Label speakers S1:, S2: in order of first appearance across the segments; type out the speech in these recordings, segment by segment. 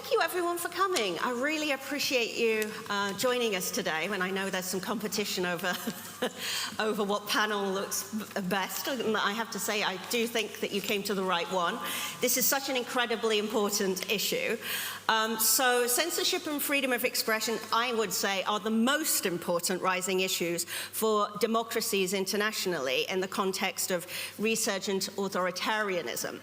S1: thank you everyone for coming. I really appreciate you joining us today when I know there's some competition over, over what panel looks best. And I have to say, I do think that you came to the right one. This is such an incredibly important issue. So censorship and freedom of expression, I would say, are the most important rising issues for democracies internationally in the context of resurgent authoritarianism.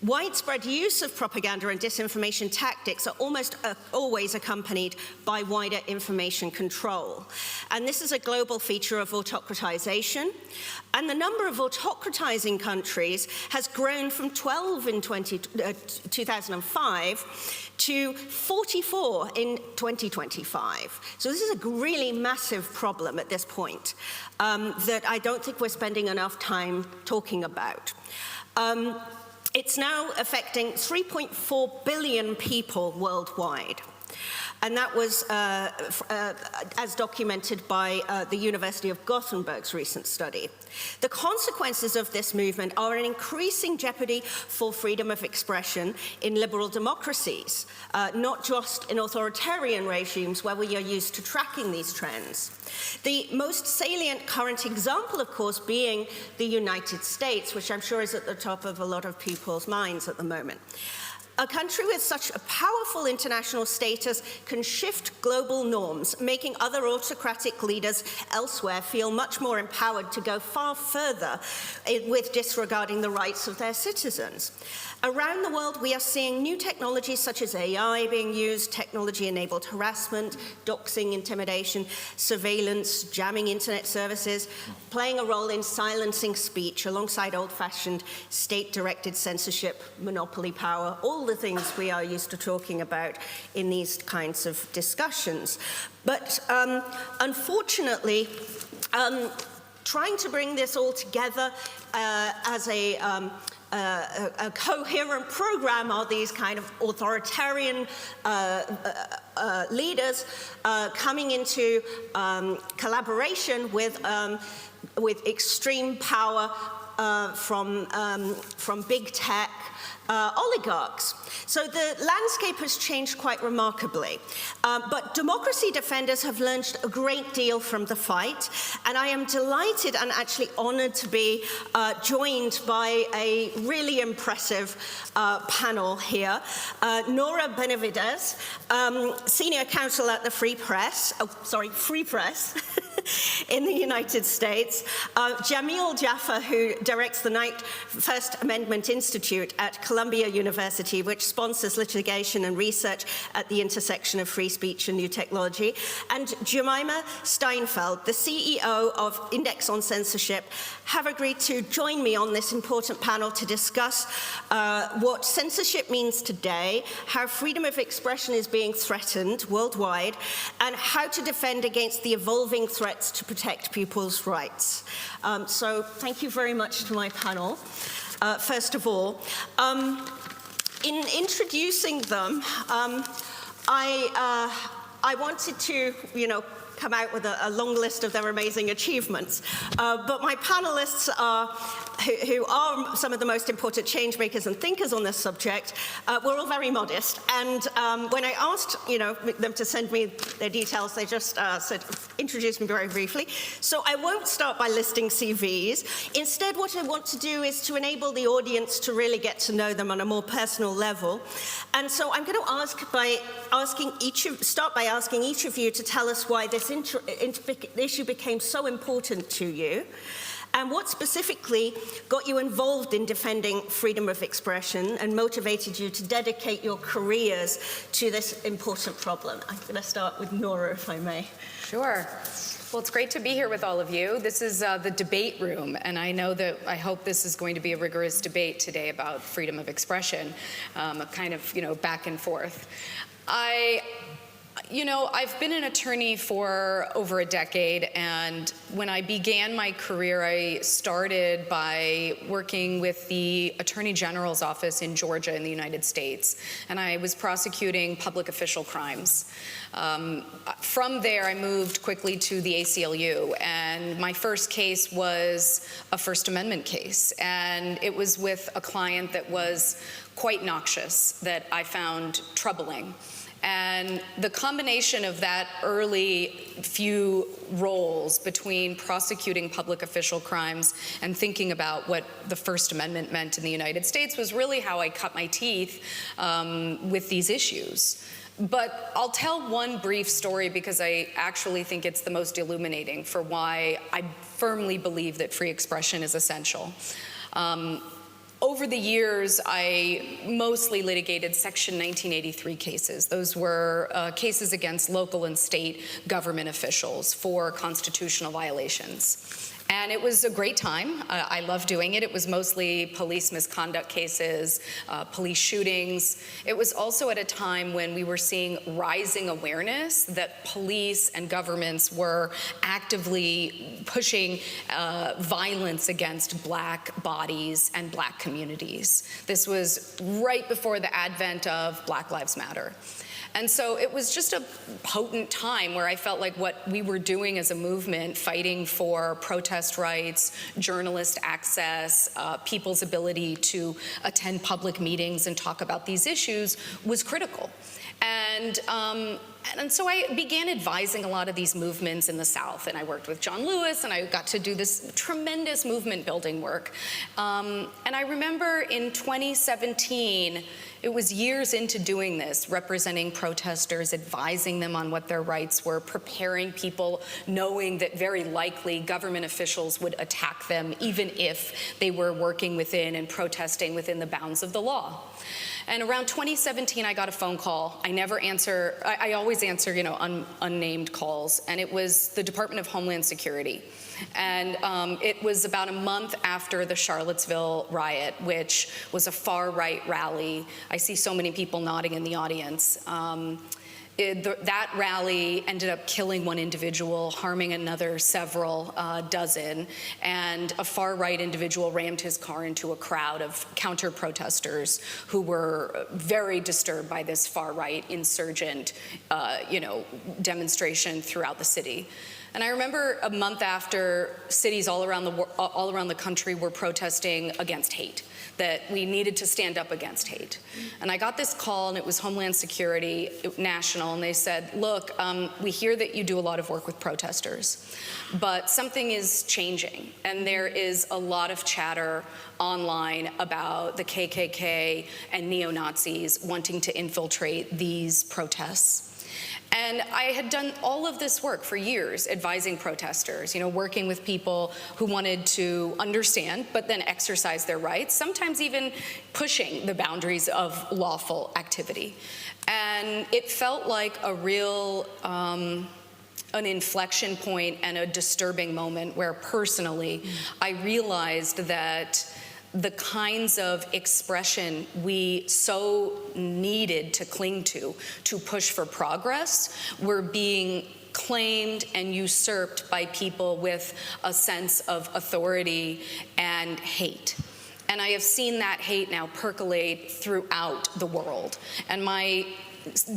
S1: Widespread use of propaganda and disinformation tactics are almost always accompanied by wider information control. And this is a global feature of autocratization. And the number of autocratizing countries has grown from 12 in 2005 to 44 in 2025. So this is a really massive problem at this point that I don't think we're spending enough time talking about. It's now affecting 3.4 billion people worldwide. And that was as documented by the University of Gothenburg's recent study. The consequences of this movement are an increasing jeopardy for freedom of expression in liberal democracies, not just in authoritarian regimes where we are used to tracking these trends. The most salient current example, of course, being the United States, which I'm sure is at the top of a lot of people's minds at the moment. A country with such a powerful international status can shift global norms, making other autocratic leaders elsewhere feel much more empowered to go far further with disregarding the rights of their citizens. Around the world, we are seeing new technologies such as AI being used, technology-enabled harassment, doxing, intimidation, surveillance, jamming internet services, playing a role in silencing speech alongside old-fashioned state-directed censorship, monopoly power, all the things we are used to talking about in these kinds of discussions. But unfortunately, trying to bring this all together as a coherent program are these kind of authoritarian leaders coming into collaboration with extreme power from big tech oligarchs. So the landscape has changed quite remarkably. But democracy defenders have learned a great deal from the fight, and I am delighted and actually honored to be joined by a really impressive panel here. Nora Benavidez, senior counsel at the Free Press in the United States. Jameel Jaffer, who directs the First Amendment Institute at Columbia University, which sponsors litigation and research at the intersection of free speech and new technology. And Jemimah Steinfeld, the CEO of Index on Censorship, have agreed to join me on this important panel to discuss what censorship means today, how freedom of expression is being threatened worldwide, and how to defend against the evolving threats to protect people's rights. So thank you very much to my panel. First of all, in introducing them, I wanted to, come out with a long list of their amazing achievements. But my panelists who are some of the most important change makers and thinkers on this subject, were all very modest. And when I asked them to send me their details, they just said, introduce me very briefly. So I won't start by listing CVs. Instead, what I want to do is to enable the audience to really get to know them on a more personal level. And so I'm going to start by asking each of you to tell us why this issue became so important to you, and what specifically got you involved in defending freedom of expression and motivated you to dedicate your careers to this important problem. I'm going to start with Nora, if I may.
S2: Sure. Well, it's great to be here with all of you. This is the debate room, and I hope this is going to be a rigorous debate today about freedom of expression, a kind of, back and forth. I've been an attorney for over a decade, and when I began my career, I started by working with the Attorney General's office in Georgia in the United States, and I was prosecuting public official crimes. From there, I moved quickly to the ACLU, and my first case was a First Amendment case, and it was with a client that was quite noxious that I found troubling. And the combination of that early few roles between prosecuting public official crimes and thinking about what the First Amendment meant in the United States was really how I cut my teeth with these issues. But I'll tell one brief story because I actually think it's the most illuminating for why I firmly believe that free expression is essential. Over the years, I mostly litigated Section 1983 cases. Those were cases against local and state government officials for constitutional violations. And it was a great time. I loved doing it. It was mostly police misconduct cases, police shootings. It was also at a time when we were seeing rising awareness that police and governments were actively pushing violence against Black bodies and Black communities. This was right before the advent of Black Lives Matter. And so it was just a potent time where I felt like what we were doing as a movement, fighting for protest rights, journalist access, people's ability to attend public meetings and talk about these issues, was critical. And so I began advising a lot of these movements in the South, and I worked with John Lewis, and I got to do this tremendous movement building work. And I remember in 2017, it was years into doing this, representing protesters, advising them on what their rights were, preparing people, knowing that very likely government officials would attack them, even if they were working within and protesting within the bounds of the law. And around 2017, I got a phone call. I always answer, unnamed calls, and it was the Department of Homeland Security. And it was about a month after the Charlottesville riot, which was a far-right rally. I see so many people nodding in the audience. That rally ended up killing one individual, harming another several dozen, and a far-right individual rammed his car into a crowd of counter-protesters who were very disturbed by this far-right insurgent, demonstration throughout the city. And I remember a month after, cities all around the country were protesting against hate, that we needed to stand up against hate. And I got this call, and it was Homeland Security, national, and they said, look, we hear that you do a lot of work with protesters, but something is changing, and there is a lot of chatter online about the KKK and neo-Nazis wanting to infiltrate these protests. And I had done all of this work for years, advising protesters, working with people who wanted to understand, but then exercise their rights, sometimes even pushing the boundaries of lawful activity. And it felt like a real, an inflection point and a disturbing moment where personally, I realized that the kinds of expression we so needed to cling to push for progress were being claimed and usurped by people with a sense of authority and hate. And I have seen that hate now percolate throughout the world. And my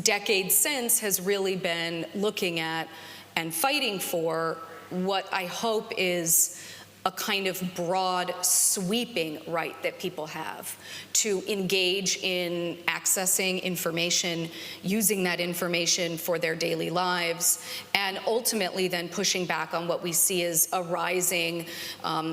S2: decade since has really been looking at and fighting for what I hope is a kind of broad, sweeping right that people have to engage in accessing information, using that information for their daily lives, and ultimately then pushing back on what we see as a rising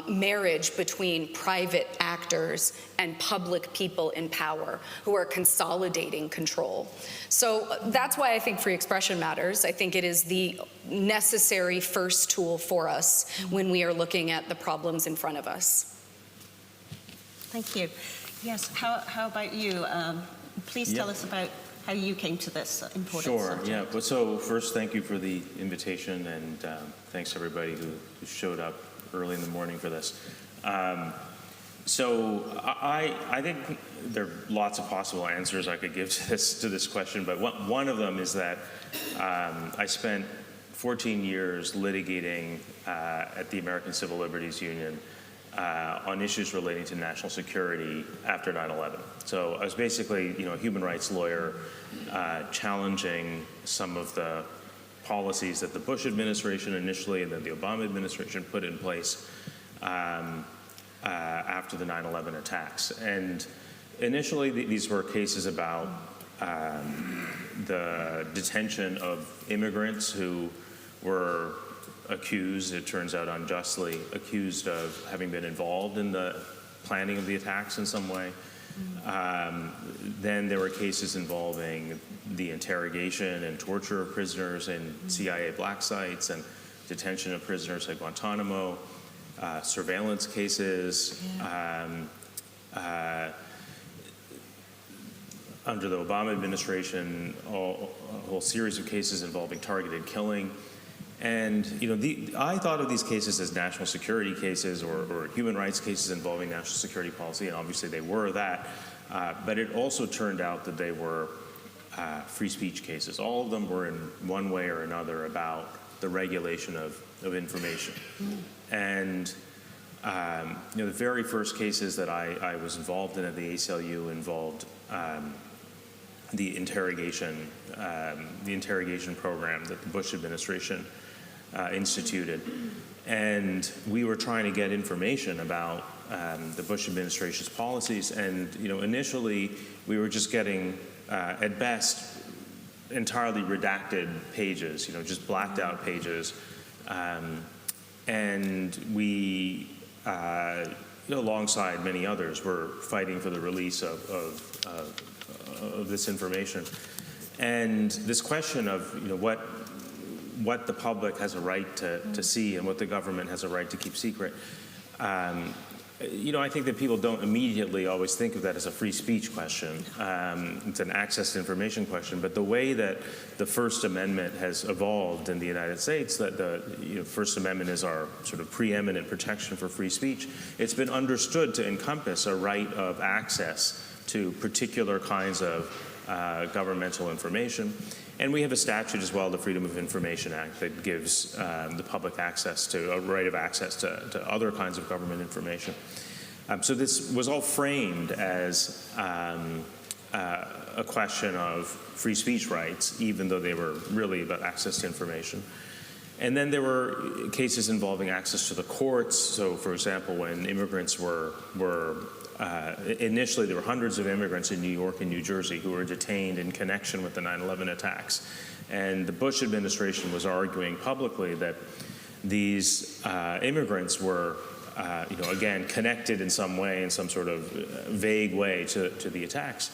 S2: marriage between private actors and public people in power who are consolidating control. So that's why I think free expression matters. I think it is the necessary first tool for us when we are looking at the problems in front of us.
S1: Thank you. Yes, how about you? Please tell us about how you came to this important subject.
S3: Sure, But so first, thank you for the invitation, and thanks everybody who showed up early in the morning for this. So I think there are lots of possible answers I could give to this question, but one of them is that I spent 14 years litigating at the American Civil Liberties Union on issues relating to national security after 9/11. So I was basically, a human rights lawyer challenging some of the policies that the Bush administration initially and then the Obama administration put in place after the 9/11 attacks. And initially, these were cases about the detention of immigrants who were accused, it turns out unjustly, accused of having been involved in the planning of the attacks in some way. Then there were cases involving the interrogation and torture of prisoners in CIA black sites and detention of prisoners at Guantanamo, surveillance cases. Under the Obama administration, a whole series of cases involving targeted killing. And I thought of these cases as national security cases or human rights cases involving national security policy, and obviously they were that. But it also turned out that they were free speech cases. All of them were in one way or another about the regulation of information. And the very first cases that I was involved in at the ACLU involved the interrogation program that the Bush administration instituted. And we were trying to get information about the Bush administration's policies. And initially we were just getting, at best, entirely redacted pages, just blacked out pages. And we, alongside many others, were fighting for the release of this information. And this question of what the public has a right to see and what the government has a right to keep secret, I think that people don't immediately always think of that as a free speech question. It's an access to information question. But the way that the First Amendment has evolved in the United States, that the First Amendment is our sort of preeminent protection for free speech, it's been understood to encompass a right of access to particular kinds of governmental information. And we have a statute as well, the Freedom of Information Act, that gives the public access to a right of access to other kinds of government information. So this was all framed as a question of free speech rights, even though they were really about access to information. And then there were cases involving access to the courts. So, for example, when immigrants were initially, there were hundreds of immigrants in New York and New Jersey who were detained in connection with the 9/11 attacks. And the Bush administration was arguing publicly that these immigrants were, again, connected in some way, in some sort of vague way to the attacks.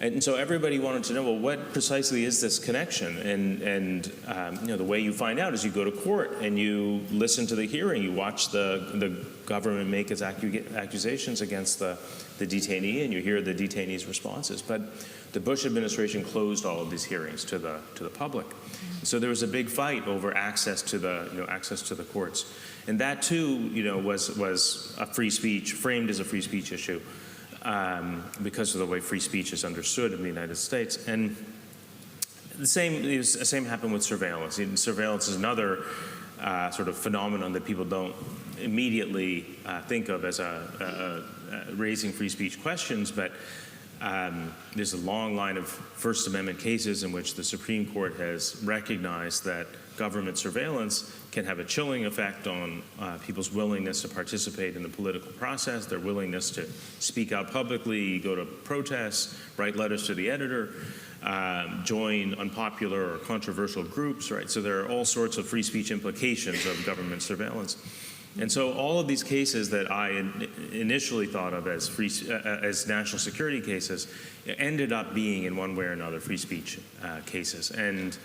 S3: And so everybody wanted to know, well, what precisely is this connection? And the way you find out is you go to court and you listen to the hearing. You watch the government make its accusations against the detainee, and you hear the detainee's responses. But the Bush administration closed all of these hearings to the public. So there was a big fight over access to the courts, and that too, was a free speech, framed as a free speech issue. Because of the way free speech is understood in the United States. And the same happened with surveillance. Surveillance is another sort of phenomenon that people don't immediately think of as raising free speech questions, but there's a long line of First Amendment cases in which the Supreme Court has recognized that government surveillance can have a chilling effect on people's willingness to participate in the political process, their willingness to speak out publicly, go to protests, write letters to the editor, join unpopular or controversial groups, right? So there are all sorts of free speech implications of government surveillance. And so all of these cases that I initially thought of as national security cases ended up being, in one way or another, free speech cases. And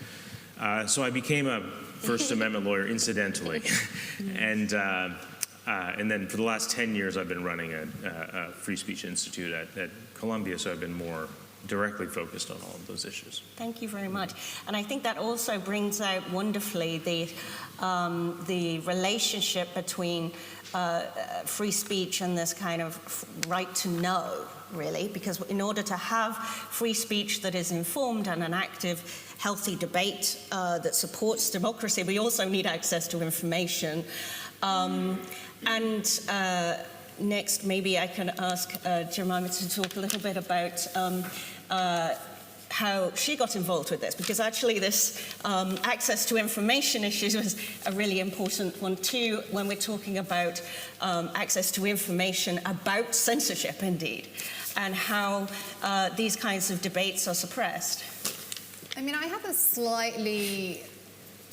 S3: so I became a First Amendment lawyer incidentally. And then for the last 10 years, I've been running a Free Speech Institute at Columbia, so I've been more directly focused on all of those issues.
S1: Thank you very much. And I think that also brings out wonderfully the relationship between free speech and this kind of right to know, really, because in order to have free speech that is informed and an active, healthy debate that supports democracy, we also need access to information. Next, maybe I can ask Jemimah to talk a little bit about how she got involved with this, because actually this access to information issue was a really important one too when we're talking about access to information about censorship, indeed. and how these kinds of debates are suppressed?
S4: I mean, I have a slightly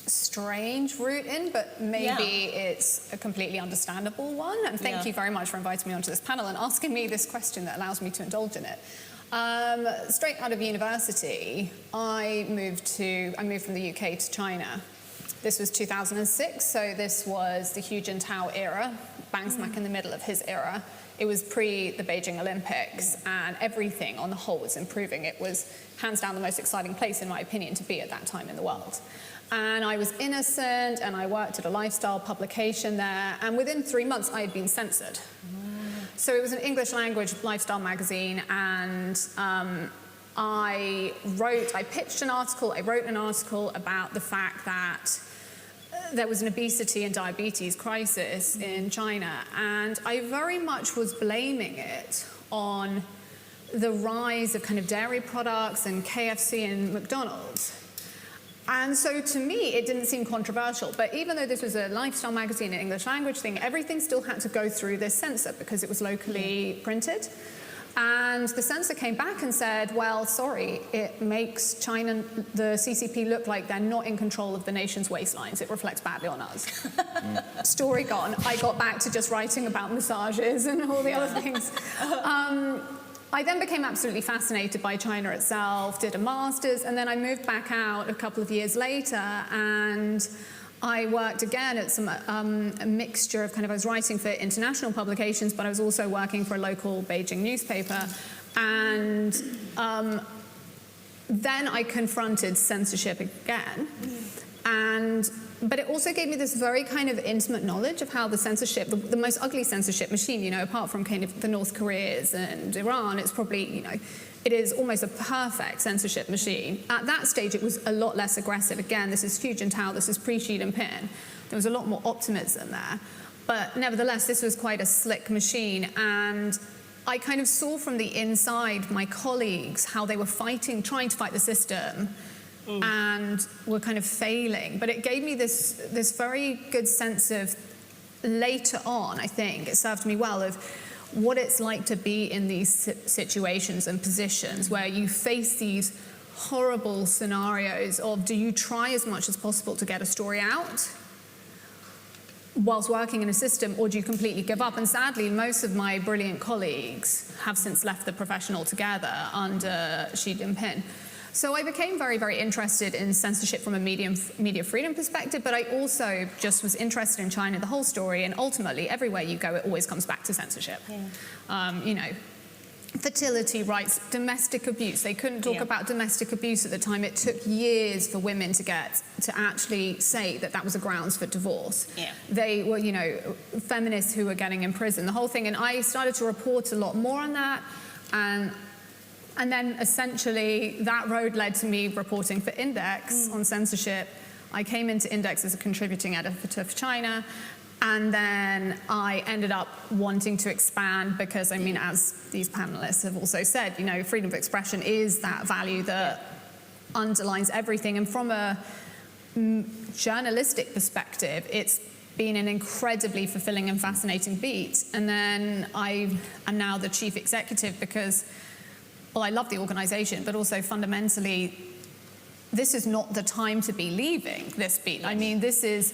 S4: strange route in, but maybe it's a completely understandable one. And thank you very much for inviting me onto this panel and asking me this question that allows me to indulge in it. Straight out of university, I moved from the UK to China. This was 2006, so this was the Hu Jintao era, bang smack in the middle of his era. It was pre the Beijing Olympics, and everything on the whole was improving. It was hands down the most exciting place, in my opinion, to be at that time in the world. And I was innocent, and I worked at a lifestyle publication there, and within 3 months I had been censored. So it was an English language lifestyle magazine, and I wrote an article about the fact that there was an obesity and diabetes crisis in China, and I very much was blaming it on the rise of kind of dairy products and KFC and McDonald's. And so to me, it didn't seem controversial. But even though this was a lifestyle magazine, an English language thing, everything still had to go through this censor because it was locally printed. And the censor came back and said, well, sorry, it makes China, the CCP, look like they're not in control of the nation's waistlines. It reflects badly on us. Story gone. I got back to just writing about massages and all the other things. I then became absolutely fascinated by China itself, did a master's, and then I moved back out a couple of years later, and I worked again at some a mixture of I was writing for international publications, but I was also working for a local Beijing newspaper. And then I confronted censorship again. But it also gave me this very kind of intimate knowledge of how the censorship, the most ugly censorship machine, apart from kind of the North Koreas and Iran, it's probably, it is almost a perfect censorship machine. At that stage, it was a lot less aggressive. Again, this is Hu Jintao, this is pre-Xi Jinping. There was a lot more optimism there. But nevertheless, this was quite a slick machine. And I kind of saw from the inside my colleagues how they were trying to fight the system, and were kind of failing. But it gave me this very good sense of, later on, I think, it served me well, of what it's like to be in these situations and positions where you face these horrible scenarios of, do you try as much as possible to get a story out whilst working in a system, or do you completely give up? And sadly, most of my brilliant colleagues have since left the profession altogether under Xi Jinping. So I became very, very interested in censorship from a media freedom perspective, but I also just was interested in China, the whole story, and ultimately, everywhere you go, it always comes back to censorship. Fertility rights, domestic abuse. They couldn't talk about domestic abuse at the time. It took years for women to actually say that was a grounds for divorce. They were, feminists who were getting in prison, the whole thing. And I started to report a lot more on that. And then essentially that road led to me reporting for Index on censorship. I came into Index as a contributing editor for China, and then I ended up wanting to expand because, as these panelists have also said, freedom of expression is that value that underlines everything. And from a journalistic perspective, it's been an incredibly fulfilling and fascinating beat. And then I am now the chief executive because, well, I love the organization, but also fundamentally, this is not the time to be leaving this beat. This is,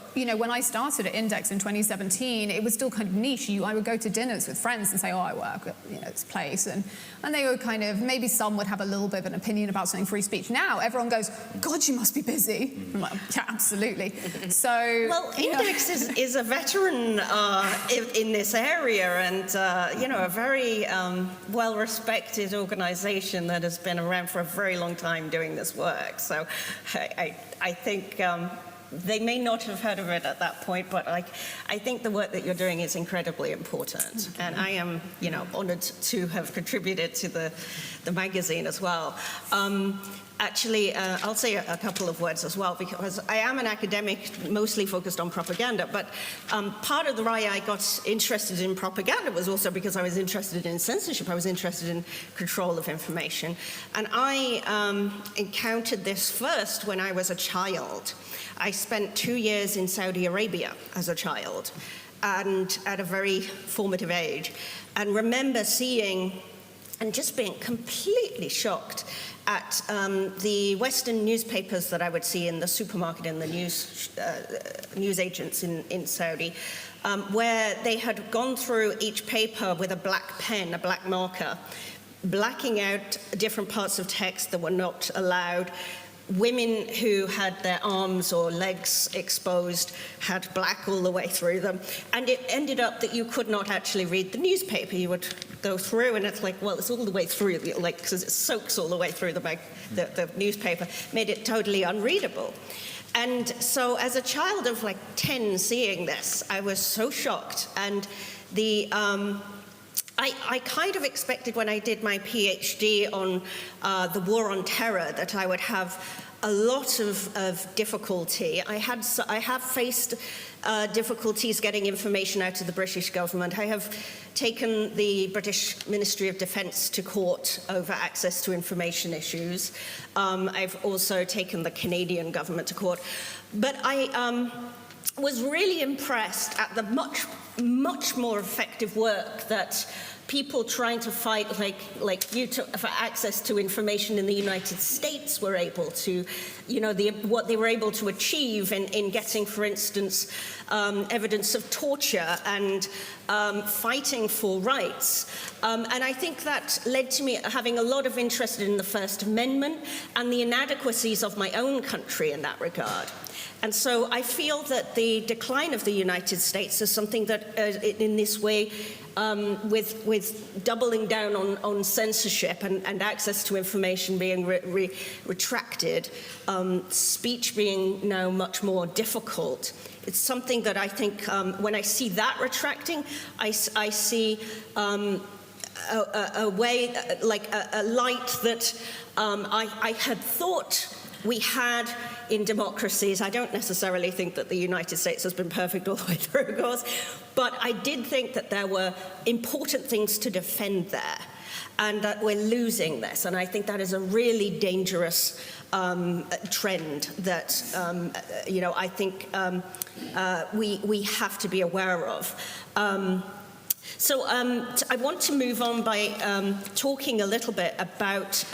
S4: when I started at Index in 2017, it was still kind of niche. I would go to dinners with friends and say, I work at this place. And they would kind of, maybe some would have a little bit of an opinion about something free speech. Now, everyone goes, God, you must be busy. I'm like, yeah, absolutely. So,
S1: well, Index is a veteran in this area, and, a very well-respected organization that has been around for a very long time doing this work. So I think they may not have heard of it at that point, but I think the work that you're doing is incredibly important. And I am, honored to have contributed to the magazine as well. Actually, I'll say a couple of words as well, because I am an academic mostly focused on propaganda, but part of the why I got interested in propaganda was also because I was interested in censorship. I was interested in control of information. And I encountered this first when I was a child. I spent 2 years in Saudi Arabia as a child, and at a very formative age, and remember seeing and just being completely shocked at the Western newspapers that I would see in the supermarket and the news agents in Saudi, where they had gone through each paper with a black pen, a black marker, blacking out different parts of text that were not allowed. Women who had their arms or legs exposed had black all the way through them. And it ended up that you could not actually read the newspaper. You would go through, and it's like, well, it's all the way through, like, because it soaks all the way through the newspaper, made it totally unreadable. And so as a child of like 10 seeing this, I was so shocked. And I kind of expected when I did my PhD on the war on terror that I would have a lot of difficulty. I have faced difficulties getting information out of the British government. I have taken the British Ministry of Defence to court over access to information issues. I've also taken the Canadian government to court. But I was really impressed at the much more effective work that people trying to fight for access to information in the United States were able to, what they were able to achieve in getting, for instance, evidence of torture and fighting for rights. And I think that led to me having a lot of interest in the First Amendment and the inadequacies of my own country in that regard. And so I feel that the decline of the United States is something that, in this way, with doubling down on censorship and access to information being retracted, speech being now much more difficult, it's something that I think when I see that retracting, I see a way, like a light that I had thought we had in democracies. I don't necessarily think that the United States has been perfect all the way through, of course, but I did think that there were important things to defend there, and that we're losing this. And I think that is a really dangerous trend that, I think we have to be aware of. So I want to move on by talking a little bit about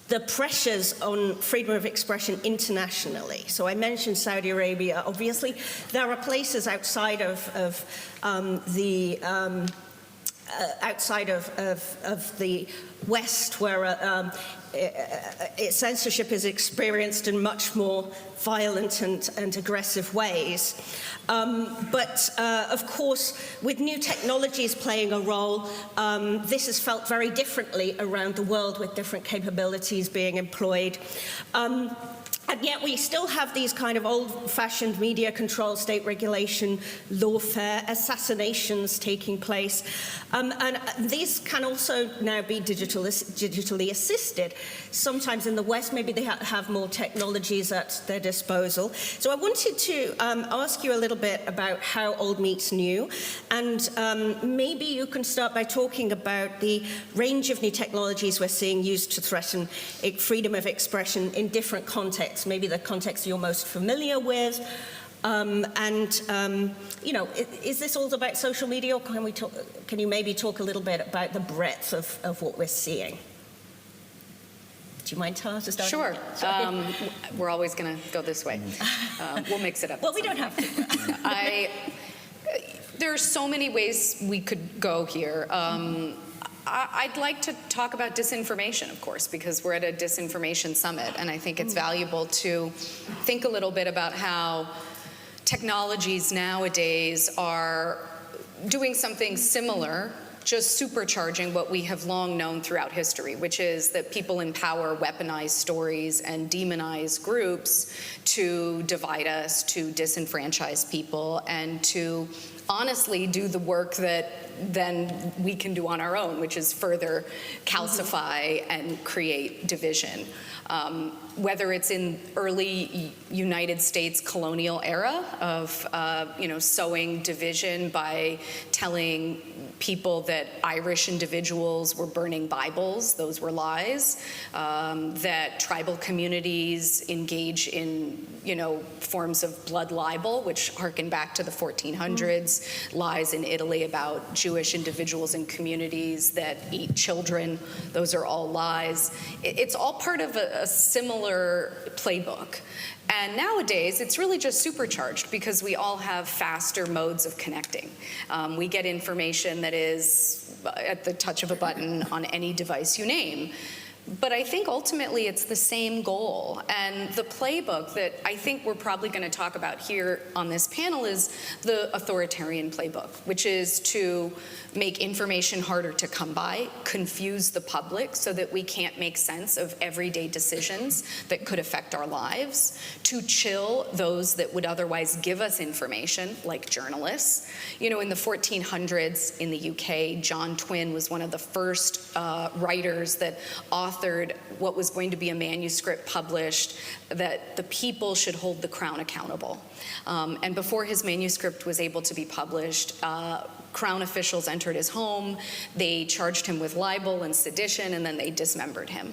S1: the pressures on freedom of expression internationally. So I mentioned Saudi Arabia. Obviously, there are places outside of the West where censorship is experienced in much more violent and aggressive ways. But of course, with new technologies playing a role, this is felt very differently around the world, with different capabilities being employed. And yet we still have these kind of old-fashioned media control, state regulation, lawfare, assassinations taking place. And these can also now be digitally assisted. Sometimes in the West, maybe they have more technologies at their disposal. So I wanted to ask you a little bit about how old meets new. And maybe you can start by talking about the range of new technologies we're seeing used to threaten freedom of expression in different contexts. Maybe the context you're most familiar with, is this all about social media, or can you maybe talk a little bit about the breadth of what we're seeing? Do you mind telling us to start?
S2: Sure. We're always going to go this way. We'll mix it up.
S1: Well, we don't have to.
S2: There are so many ways we could go here. I'd like to talk about disinformation, of course, because we're at a disinformation summit, and I think it's valuable to think a little bit about how technologies nowadays are doing something similar, just supercharging what we have long known throughout history, which is that people in power weaponize stories and demonize groups to divide us, to disenfranchise people, and to honestly do the work that then we can do on our own, which is further calcify and create division. Whether it's in early United States colonial era of sowing division by telling people that Irish individuals were burning Bibles, those were lies, that tribal communities engage in, forms of blood libel, which harken back to the 1400s, lies in Italy about Jewish individuals and communities that eat children, those are all lies. It's all part of a similar playbook. And nowadays, it's really just supercharged because we all have faster modes of connecting. We get information that is at the touch of a button on any device you name. But I think ultimately it's the same goal. And the playbook that I think we're probably going to talk about here on this panel is the authoritarian playbook, which is to make information harder to come by, confuse the public so that we can't make sense of everyday decisions that could affect our lives, to chill those that would otherwise give us information, like journalists. In the 1400s in the UK, John Twynne was one of the first writers that authored what was going to be a manuscript published that the people should hold the crown accountable. And before his manuscript was able to be published, Crown officials entered his home, they charged him with libel and sedition, and then they dismembered him.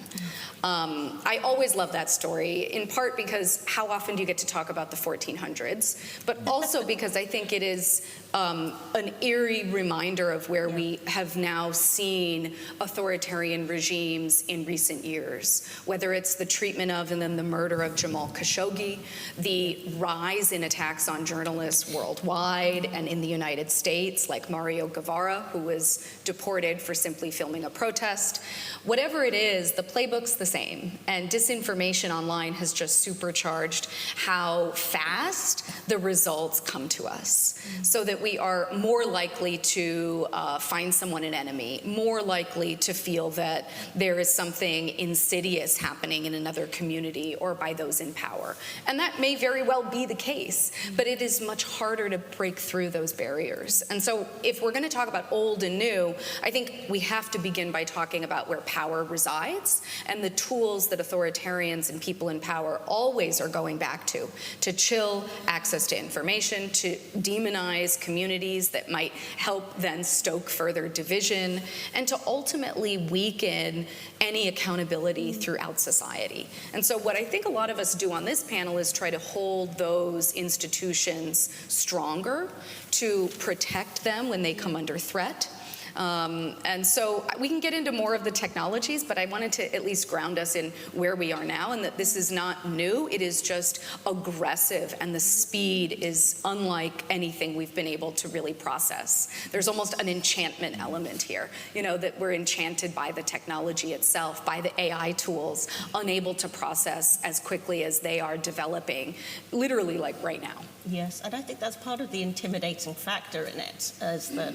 S2: I always love that story, in part because how often do you get to talk about the 1400s, but also because I think it is an eerie reminder of where we have now seen authoritarian regimes in recent years, whether it's the treatment of and then the murder of Jamal Khashoggi, the rise in attacks on journalists worldwide and in the United States, like Mario Guevara, who was deported for simply filming a protest. Whatever it is, the playbook's the same, and disinformation online has just supercharged how fast the results come to us, so that we are more likely to find someone an enemy, more likely to feel that there is something insidious happening in another community or by those in power. And that may very well be the case, but it is much harder to break through those barriers. And so if we're going to talk about old and new, I think we have to begin by talking about where power resides and the tools that authoritarians and people in power always are going back to chill access to information, to demonize communities that might help then stoke further division, and to ultimately weaken any accountability throughout society. And so what I think a lot of us do on this panel is try to hold those institutions stronger, to protect them when they come under threat. And so we can get into more of the technologies, but I wanted to at least ground us in where we are now, and that this is not new, it is just aggressive, and the speed is unlike anything we've been able to really process. There's almost an enchantment element here, that we're enchanted by the technology itself, by the AI tools, unable to process as quickly as they are developing, literally like right now.
S1: Yes, and I think that's part of the intimidating factor in it, is that,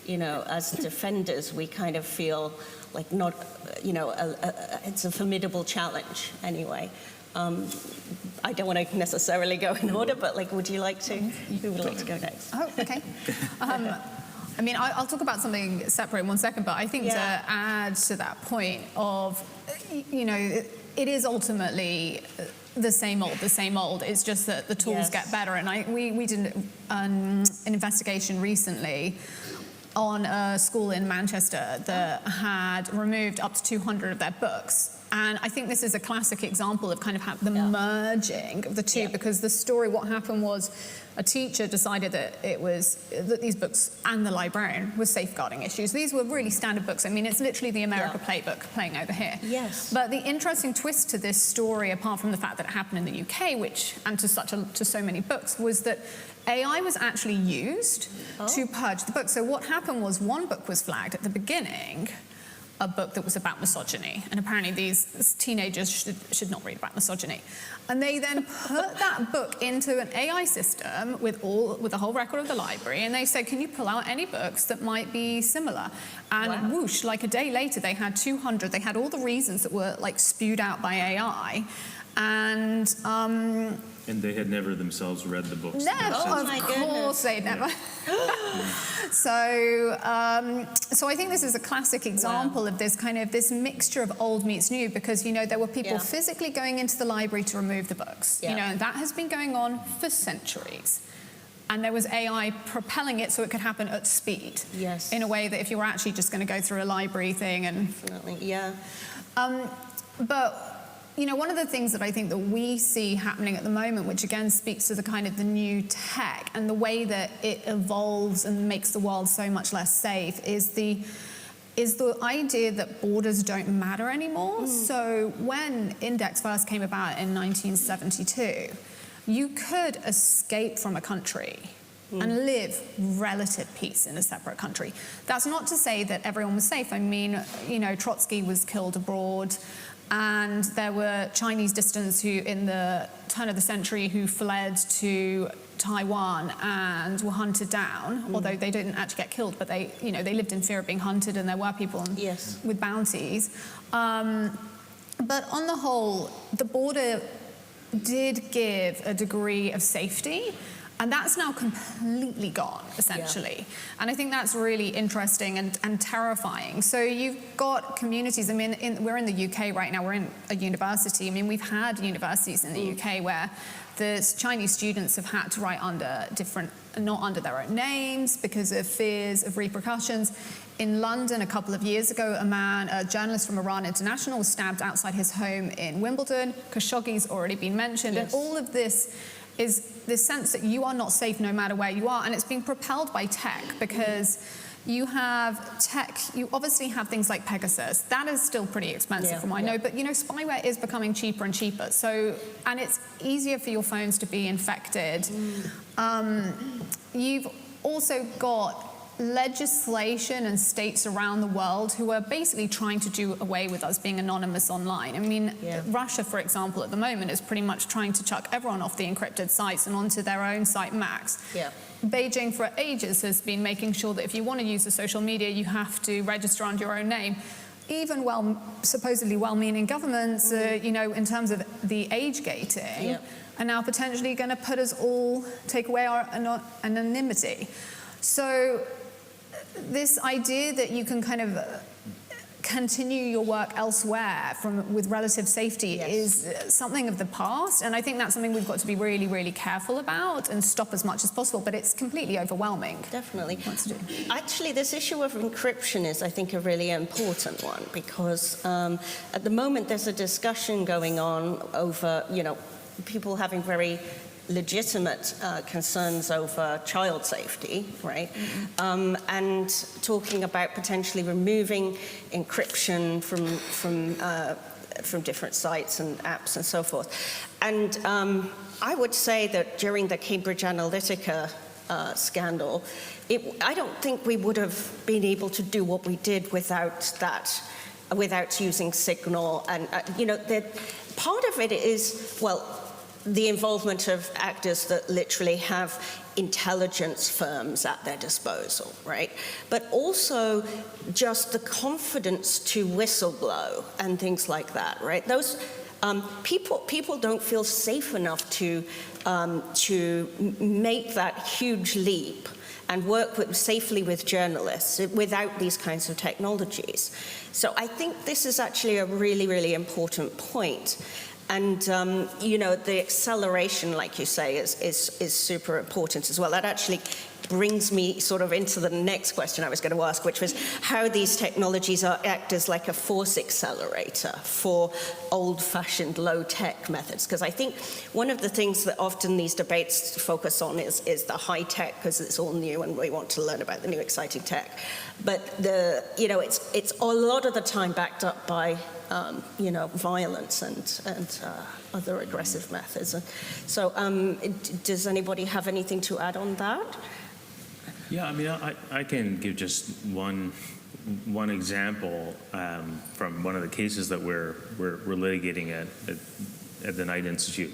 S1: as defenders, we kind of feel like not, it's a formidable challenge anyway. I don't want to necessarily go in order, but would you like to? Who would like to go next?
S4: Oh, okay. I'll talk about something separate in 1 second, but I think to add to that point of, it is ultimately the same old. It's just that the tools get better. And we did an investigation recently on a school in Manchester that had removed up to 200 of their books. And I think this is a classic example of kind of the merging of the two, because the story, what happened was a teacher decided that that these books and the librarian were safeguarding issues. These were really standard books. It's literally the America playbook playing over here.
S1: Yes.
S4: But the interesting twist to this story, apart from the fact that it happened in the UK, and to so many books, was that AI was actually used to purge the book. So what happened was one book was flagged at the beginning, a book that was about misogyny, and apparently these teenagers should not read about misogyny. And they then put that book into an AI system with the whole record of the library, and they said, can you pull out any books that might be similar? And whoosh, like a day later, they had 200. They had all the reasons that were spewed out by AI, and
S5: they had never themselves read the books.
S4: Never, of course they never. So I think this is a classic example of this mixture of old meets new, because there were people physically going into the library to remove the books. And that has been going on for centuries. and there was AI propelling it so it could happen at speed.
S1: Yes.
S4: In a way that if you were actually just going to go through a library thing and...
S1: Definitely, yeah.
S4: But one of the things that I think that we see happening at the moment, which again speaks to the kind of the new tech and the way that it evolves and makes the world so much less safe, is the idea that borders don't matter anymore. So when Index first came about in 1972, you could escape from a country and live relative peace in a separate country. That's not to say that everyone was safe. I mean, Trotsky was killed abroad, and there were Chinese dissidents who, in the turn of the century, who fled to Taiwan and were hunted down, although they didn't actually get killed, but they lived in fear of being hunted, and there were people with bounties. But on the whole, the border did give a degree of safety, and that's now completely gone, essentially. Yeah. And I think that's really interesting and terrifying. So you've got communities, I mean, we're in the UK right now, we're in a university. I mean, we've had universities in the UK where the Chinese students have had to write not under their own names because of fears of repercussions. In London, a couple of years ago, a journalist from Iran International, was stabbed outside his home in Wimbledon. Khashoggi's already been mentioned. Yes. And all of this is this sense that you are not safe no matter where you are, and it's being propelled by tech, because you have tech, you obviously have things like Pegasus. That is still pretty expensive from what I know, but spyware is becoming cheaper and cheaper. So, and it's easier for your phones to be infected. You've also got legislation and states around the world who are basically trying to do away with us being anonymous online. I mean, Russia, for example, at the moment is pretty much trying to chuck everyone off the encrypted sites and onto their own site Max. Yeah. Beijing for ages has been making sure that if you want to use the social media, you have to register under your own name. Even supposedly well-meaning governments, in terms of the age gating, are now potentially going to take away our anonymity. So this idea that you can kind of continue your work elsewhere with relative safety is something of the past, and I think that's something we've got to be really, really careful about and stop as much as possible, but it's completely overwhelming.
S1: Definitely. Actually, this issue of encryption is, I think, a really important one, because at the moment there's a discussion going on over, people having very legitimate concerns over child safety, right? And talking about potentially removing encryption from different sites and apps and so forth. And I would say that during the Cambridge Analytica scandal, I don't think we would have been able to do what we did without using Signal. And part of it is, the involvement of actors that literally have intelligence firms at their disposal, right? But also just the confidence to whistleblow and things like that, right? Those people don't feel safe enough to make that huge leap and work safely with journalists without these kinds of technologies. So I think this is actually a really, really important point. And, the acceleration, like you say, is super important as well. That actually brings me sort of into the next question I was going to ask, which was how these technologies act as like a force accelerator for old-fashioned low-tech methods. Because I think one of the things that often these debates focus on is the high-tech, because it's all new and we want to learn about the new exciting tech. But it's a lot of the time backed up by violence and other aggressive methods. And so does anybody have anything to add on that?
S5: Yeah, I mean, I can give just one example from one of the cases that we're litigating at the Knight Institute.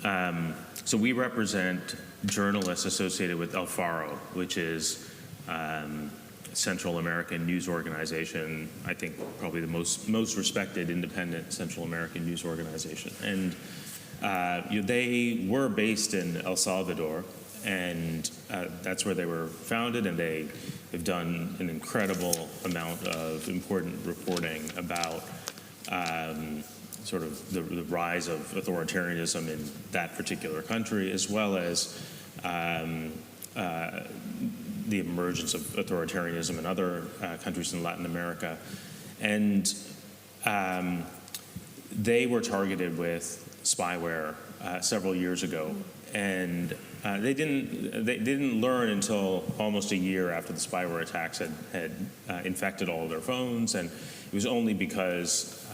S5: So we represent journalists associated with El Faro, which is Central American news organization, I think probably the most respected independent Central American news organization. And they were based in El Salvador, and that's where they were founded, and they have done an incredible amount of important reporting about sort of the rise of authoritarianism in that particular country, as well as
S3: the emergence of authoritarianism in other countries in Latin America. And they were targeted with spyware several years ago. And they didn't learn until almost a year after the spyware attacks had infected all of their phones. And it was only because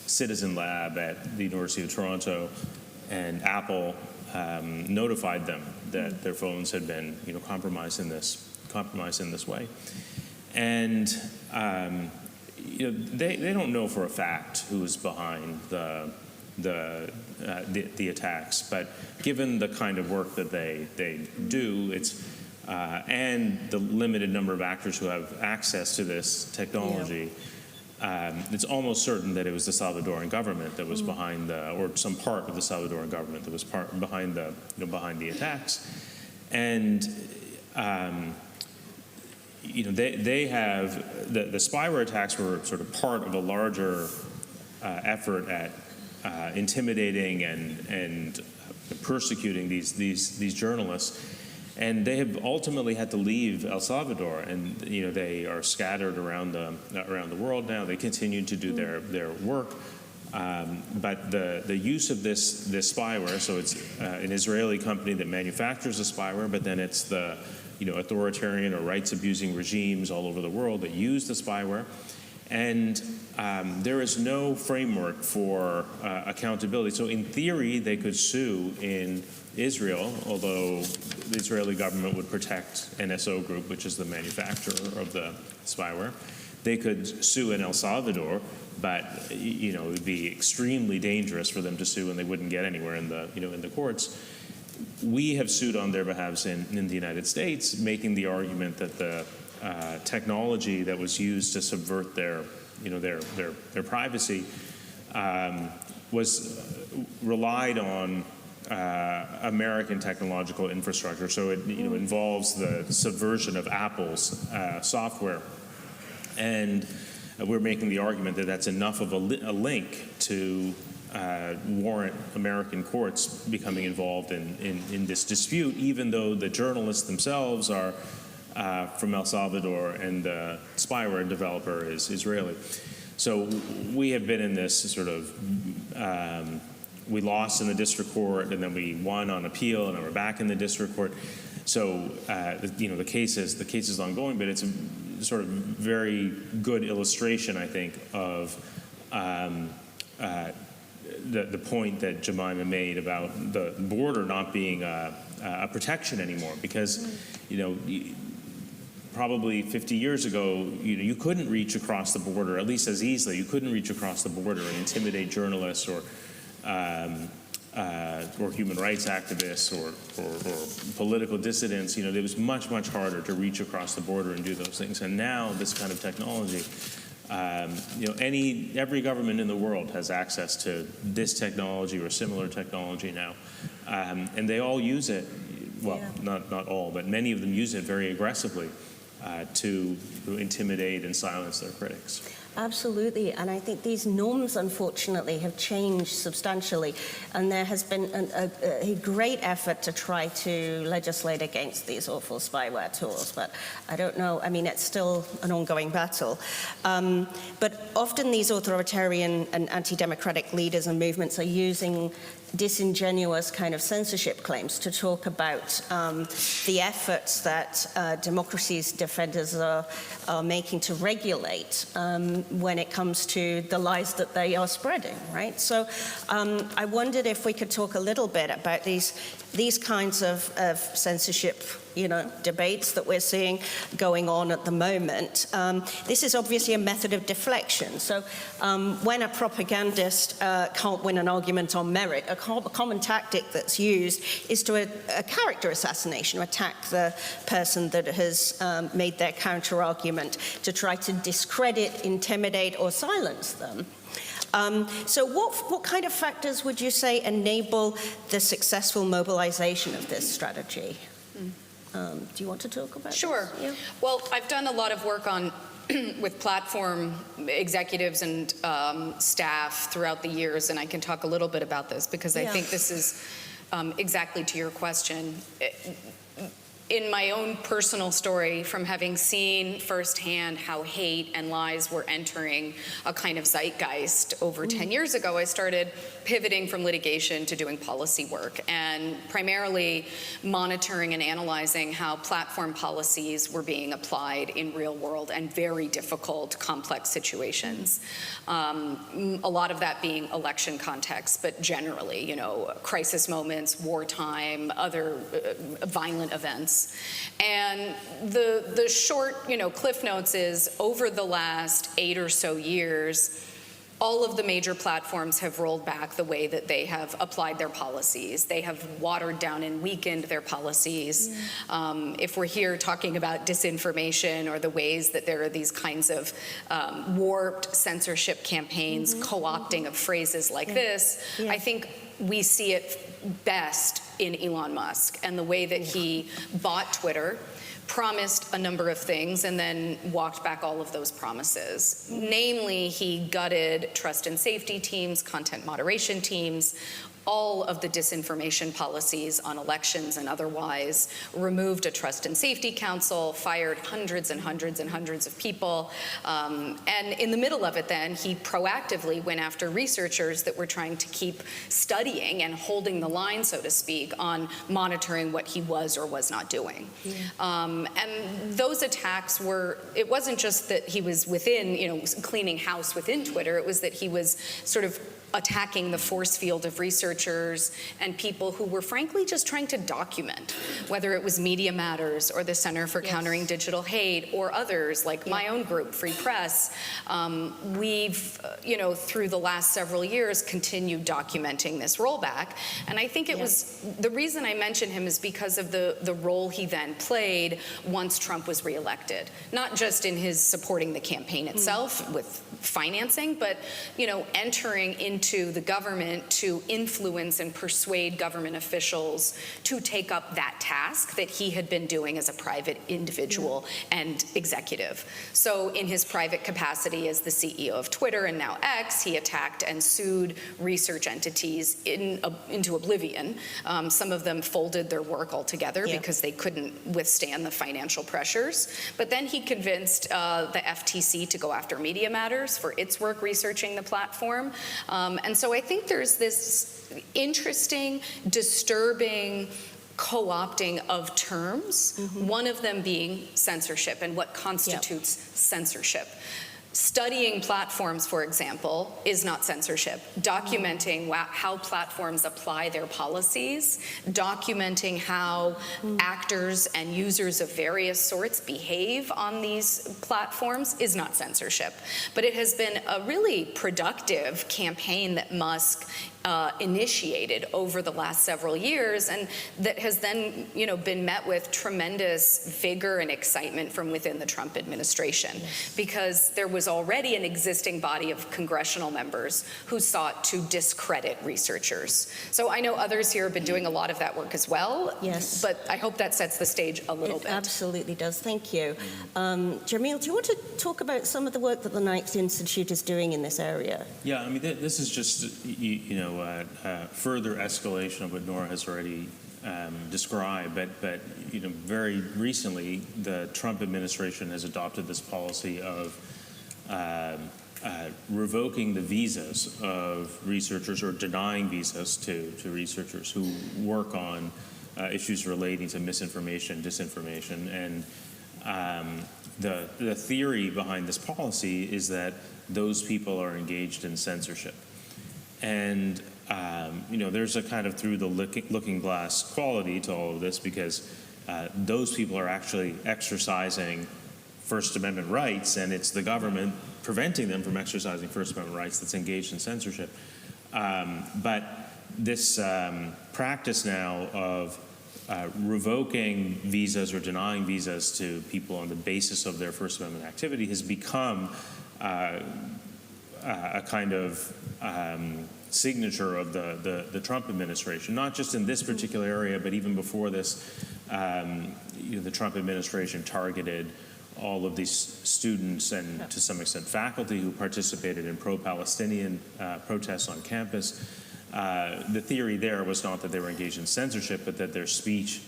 S3: Citizen Lab at the University of Toronto and Apple notified them that their phones had been, compromised in this way. And they don't know for a fact who is behind the attacks, but given the kind of work that they do, it's and the limited number of actors who have access to this technology. It's almost certain that it was the Salvadoran government that was behind or some part of the Salvadoran government that was behind the attacks, and they have the spyware attacks were sort of part of a larger effort at intimidating and persecuting these journalists. And they have ultimately had to leave El Salvador, and they are scattered around the world now. They continue to do their work, but the use of this spyware. So it's an Israeli company that manufactures the spyware, but then it's the authoritarian or rights-abusing regimes all over the world that use the spyware. And there is no framework for accountability. So in theory, they could sue in Israel, although the Israeli government would protect NSO Group, which is the manufacturer of the spyware. They could sue in El Salvador, but it would be extremely dangerous for them to sue, and they wouldn't get anywhere in the courts. We have sued on their behalves in the United States, making the argument that the technology that was used to subvert their privacy was relied on American technological infrastructure. So it involves the subversion of Apple's software, and we're making the argument that that's enough of a link to warrant American courts becoming involved in this dispute, even though the journalists themselves are from El Salvador and the spyware developer is Israeli. So we have been in this sort of we lost in the district court, and then we won on appeal, and then we're back in the district court. So the case is ongoing, but it's a sort of very good illustration, I think, of the point that Jemimah made about the border not being a protection anymore, because probably 50 years ago, you couldn't reach across the border, at least as easily. You couldn't reach across the border and intimidate journalists or human rights activists or political dissidents. It was much, much harder to reach across the border and do those things. And now this kind of technology, every government in the world has access to this technology or similar technology now, and they all use it. Well, not all, but many of them use it very aggressively to intimidate and silence their critics.
S1: Absolutely, and I think these norms, unfortunately, have changed substantially, and there has been a great effort to try to legislate against these awful spyware tools, but I don't know, it's still an ongoing battle. But often these authoritarian and anti-democratic leaders and movements are using disingenuous kind of censorship claims to talk about the efforts that democracy's defenders are making to regulate when it comes to the lies that they are spreading, right? So I wondered if we could talk a little bit about these kinds of censorship debates that we're seeing going on at the moment. This is obviously a method of deflection. So when a propagandist can't win an argument on merit, a common tactic that's used is to a character assassination, to attack the person that has made their counter-argument, to try to discredit, intimidate, or silence them. So what kind of factors would you say enable the successful mobilization of this strategy? Do you want to talk about
S2: Sure.
S1: this? Yeah.
S2: Well, I've done a lot of work on with platform executives and staff throughout the years, and I can talk a little bit about this because I think this is exactly to your question, in my own personal story, from having seen firsthand how hate and lies were entering a kind of zeitgeist over 10 years ago, I started pivoting from litigation to doing policy work, and primarily monitoring and analyzing how platform policies were being applied in real world and very difficult, complex situations. A lot of that being election context, but generally, you know, crisis moments, wartime, other violent events. And the short, you know, cliff notes is, over the last 8 or so years, all of the major platforms have rolled back the way that they have applied their policies. They have watered down and weakened their policies. If we're here talking about disinformation or the ways that there are these kinds of warped censorship campaigns, co-opting of phrases like this, I think we see it best in Elon Musk and the way that he bought Twitter, promised a number of things, and then walked back all of those promises. Namely, he gutted trust and safety teams, content moderation teams, all of the disinformation policies on elections and otherwise, removed a trust and safety council, fired hundreds and hundreds and hundreds of people. And in the middle of it then, he proactively went after researchers that were trying to keep studying and holding the line, so to speak, on monitoring what he was or was not doing. And those attacks were, it wasn't just that he was within, you know, cleaning house within Twitter, it was that he was sort of attacking the force field of researchers and people who were frankly just trying to document, whether it was Media Matters or the Center for Countering Digital Hate or others like my own group, Free Press. We've, you know, through the last several years continued documenting this rollback. And I think it was, the reason I mention him is because of the role he then played once Trump was reelected. Not just in his supporting the campaign itself with financing, but, you know, entering into the government to influence and persuade government officials to take up that task that he had been doing as a private individual and executive. So in his private capacity as the CEO of Twitter and now X, he attacked and sued research entities into oblivion. Some of them folded their work altogether because they couldn't withstand the financial pressures. But then he convinced the FTC to go after Media Matters for its work researching the platform. And so I think there's this interesting, disturbing co-opting of terms, one of them being censorship and what constitutes censorship. Studying platforms, for example, is not censorship. Documenting how platforms apply their policies, documenting how actors and users of various sorts behave on these platforms is not censorship. But it has been a really productive campaign that Musk initiated over the last several years, and that has then, you know, been met with tremendous vigor and excitement from within the Trump administration, because there was already an existing body of congressional members who sought to discredit researchers. So I know others here have been doing a lot of that work as well.
S1: Yes.
S2: But I hope that sets the stage a little bit.
S1: It absolutely does. Thank you. Jameel, do you want to talk about some of the work that the Knight Institute is doing in this area?
S5: Yeah, I mean, this is just, you know, further escalation of what Nora has already described. But you know, very recently, the Trump administration has adopted this policy of revoking the visas of researchers or denying visas to researchers who work on issues relating to misinformation, disinformation. And the theory behind this policy is that those people are engaged in censorship. And you know, there's a kind of through the looking glass quality to all of this, because those people are actually exercising First Amendment rights, and it's the government preventing them from exercising First Amendment rights that's engaged in censorship. But this practice now of revoking visas or denying visas to people on the basis of their First Amendment activity has become a kind of signature of the Trump administration, not just in this particular area, but even before this. You know, the Trump administration targeted all of these students and to some extent faculty who participated in pro-Palestinian protests on campus.
S3: the theory there was not that they were engaged in censorship, but that their speech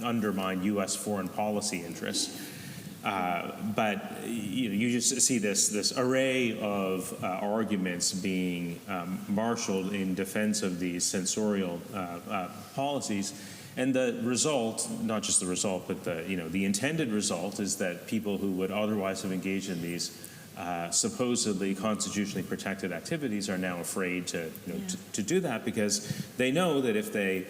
S3: undermined U.S. foreign policy interests. But you just see this array of arguments being marshaled in defense of these censorial policies, and the result, not just the result, but the intended result, is that people who would otherwise have engaged in these supposedly constitutionally protected activities are now afraid to do that, because they know that if they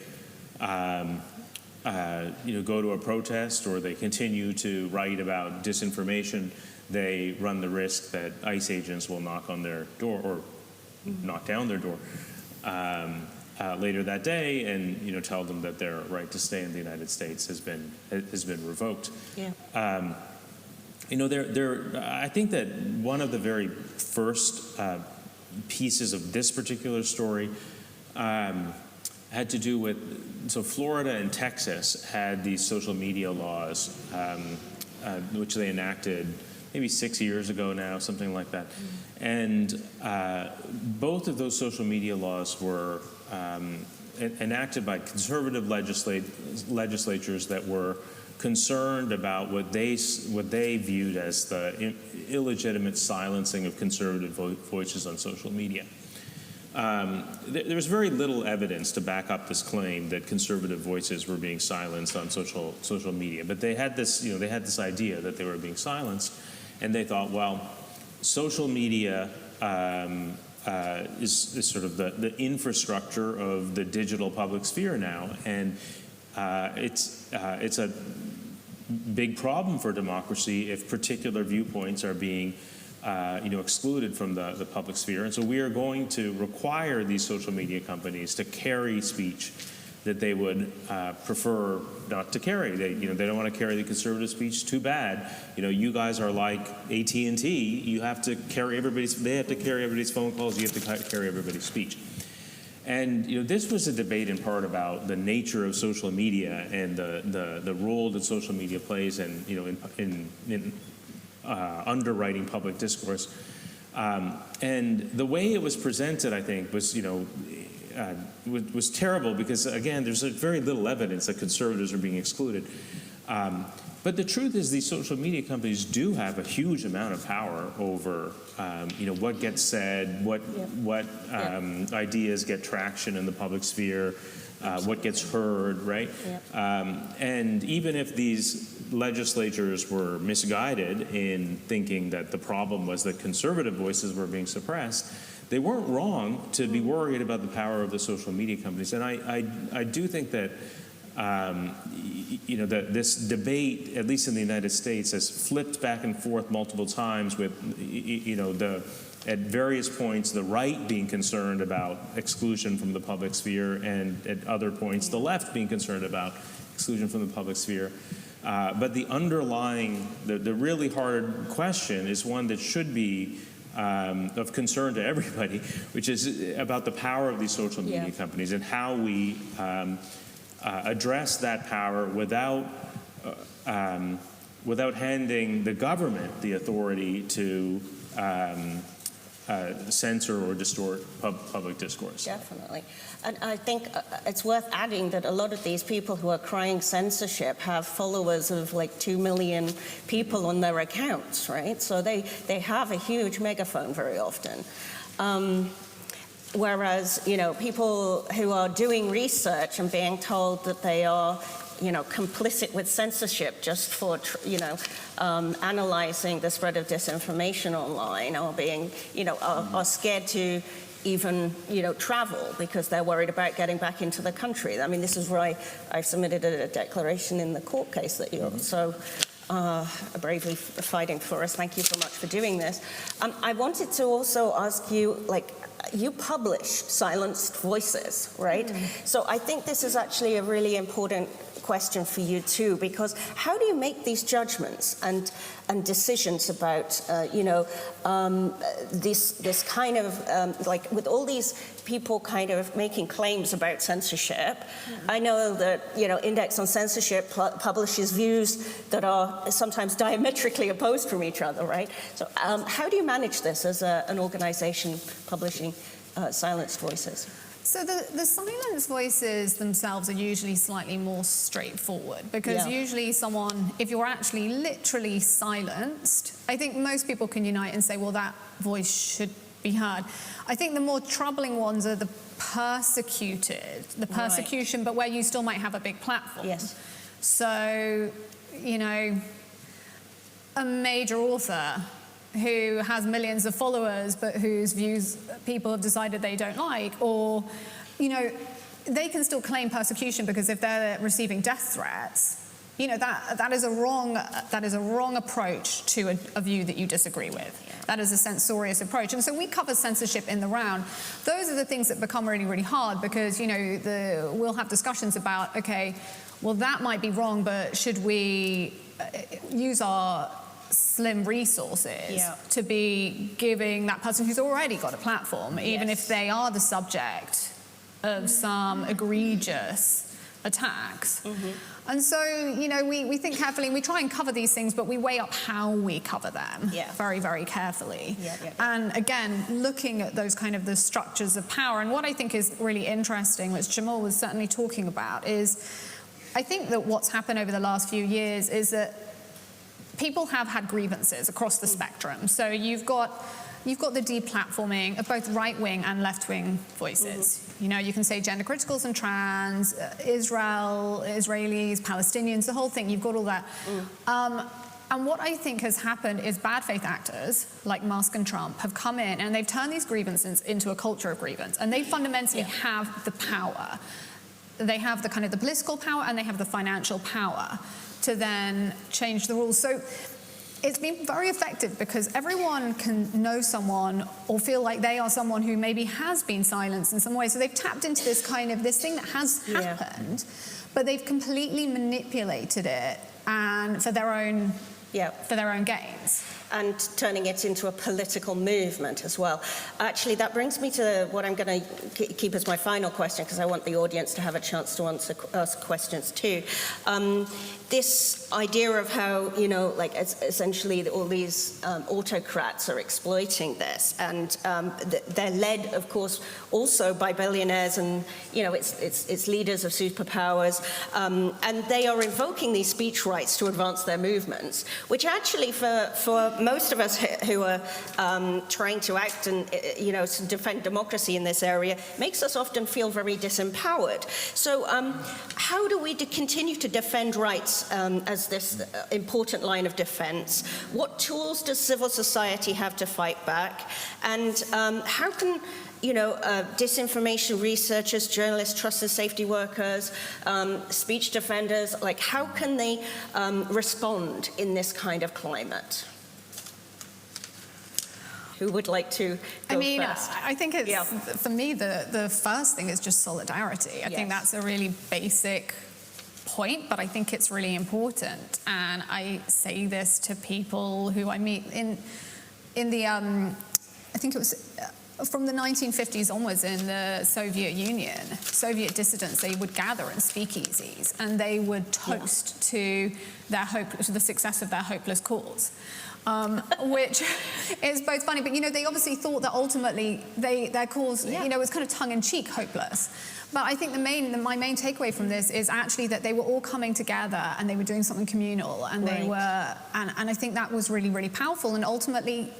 S3: go to a protest or they continue to write about disinformation, they run the risk that ICE agents will knock on their door or knock down their door later that day and tell them that their right to stay in the United States has been revoked.
S1: Yeah.
S3: I think that one of the very first pieces of this particular story had to do with, so Florida and Texas had these social media laws, which they enacted maybe 6 years ago now, something like that. And both of those social media laws were enacted by conservative legislatures that were concerned about what they viewed as the illegitimate silencing of conservative voices on social media. There was very little evidence to back up this claim that conservative voices were being silenced on social media, but they had this idea that they were being silenced, and they thought, well, social media is sort of the infrastructure of the digital public sphere now, and it's a big problem for democracy if particular viewpoints are being excluded from the public sphere. And so we are going to require these social media companies to carry speech that they would prefer not to carry. They don't want to carry the conservative speech. Too bad. You guys are like AT&T. You have to carry they have to carry everybody's phone calls. You have to carry everybody's speech. And this was a debate in part about the nature of social media and the role that social media plays in underwriting public discourse. And the way it was presented, I think, was terrible, because again, there's very little evidence that conservatives are being excluded. But the truth is, these social media companies do have a huge amount of power over, what gets said, what ideas get traction in the public sphere, what gets heard, right? And even if these legislatures were misguided in thinking that the problem was that conservative voices were being suppressed, they weren't wrong to be worried about the power of the social media companies. And I do think that that this debate, at least in the United States, has flipped back and forth multiple times with, at various points, the right being concerned about exclusion from the public sphere, and at other points, the left being concerned about exclusion from the public sphere. But the underlying, the really hard question is one that should be of concern to everybody, which is about the power of these social media companies and how we address that power without handing the government the authority to censor or distort public discourse.
S1: Definitely. And I think it's worth adding that a lot of these people who are crying censorship have followers of like 2 million people on their accounts, right? So they have a huge megaphone very often. Whereas, people who are doing research and being told that they are, complicit with censorship just for, analyzing the spread of disinformation online, or being, are scared to even, travel because they're worried about getting back into the country. I mean, this is why I submitted a declaration in the court case that you're so bravely fighting for us. Thank you so much for doing this. I wanted to also ask you, you publish silenced voices, right? So I think this is actually a really important question for you too, because how do you make these judgments and decisions about, this kind of, with all these people kind of making claims about censorship? I know that, Index on Censorship publishes views that are sometimes diametrically opposed from each other, right? So how do you manage this as an organization publishing silenced voices?
S4: So the silence voices themselves are usually slightly more straightforward because usually someone, if you're actually literally silenced, I think most people can unite and say, well, that voice should be heard. I think the more troubling ones are the persecuted, the persecution, but where you still might have a big platform.
S1: Yes.
S4: So, you know, a major author who has millions of followers but whose views people have decided they don't like, or, you know, they can still claim persecution because if they're receiving death threats, you know, that is a wrong approach to a view that you disagree with. Yeah. That is a censorious approach. And so we cover censorship in the round. Those are the things that become really, really hard because, you know, we'll have discussions about, okay, well, that might be wrong, but should we use our slim resources to be giving that person who's already got a platform, even if they are the subject of some egregious attacks. And so, you know, we think carefully, and we try and cover these things, but we weigh up how we cover them very, very carefully. And again, looking at those kind of the structures of power. And what I think is really interesting, which Jameel was certainly talking about, is I think that what's happened over the last few years is that people have had grievances across the spectrum. So you've got the deplatforming of both right-wing and left-wing voices. You know, you can say gender criticals and trans, Israelis, Palestinians, the whole thing. You've got all that. And what I think has happened is bad faith actors like Musk and Trump have come in and they've turned these grievances into a culture of grievance. And they fundamentally have the power. They have the kind of the political power and they have the financial power to then change the rules. So it's been very effective because everyone can know someone or feel like they are someone who maybe has been silenced in some way. So they've tapped into this kind of this thing that has happened, but they've completely manipulated it and for their own gains.
S1: And turning it into a political movement as well. Actually, that brings me to what I'm going to keep as my final question, because I want the audience to have a chance to ask questions too. This idea of how, you know, like essentially all these autocrats are exploiting this, and they're led, of course, also by billionaires and, you know, it's leaders of superpowers, and they are invoking these speech rights to advance their movements, which actually for most of us who are trying to act and, you know, to defend democracy in this area makes us often feel very disempowered. So how do we continue to defend rights as this important line of defense? What tools does civil society have to fight back? And how can, you know, disinformation researchers, journalists, trust and safety workers, speech defenders, like how can they respond in this kind of climate? Who would like to go first?
S4: I think it's, for me, the first thing is just solidarity. I think that's a really basic point, but I think it's really important. And I say this to people who I meet in the, I think it was from the 1950s onwards in the Soviet Union, Soviet dissidents, they would gather in speakeasies and they would toast to the success of their hopeless cause. Which is both funny, but, you know, they obviously thought that ultimately their cause, you know, was kind of tongue-in-cheek hopeless. But I think my main takeaway from this is actually that they were all coming together and they were doing something communal, and they were, and I think that was really, really powerful, and ultimately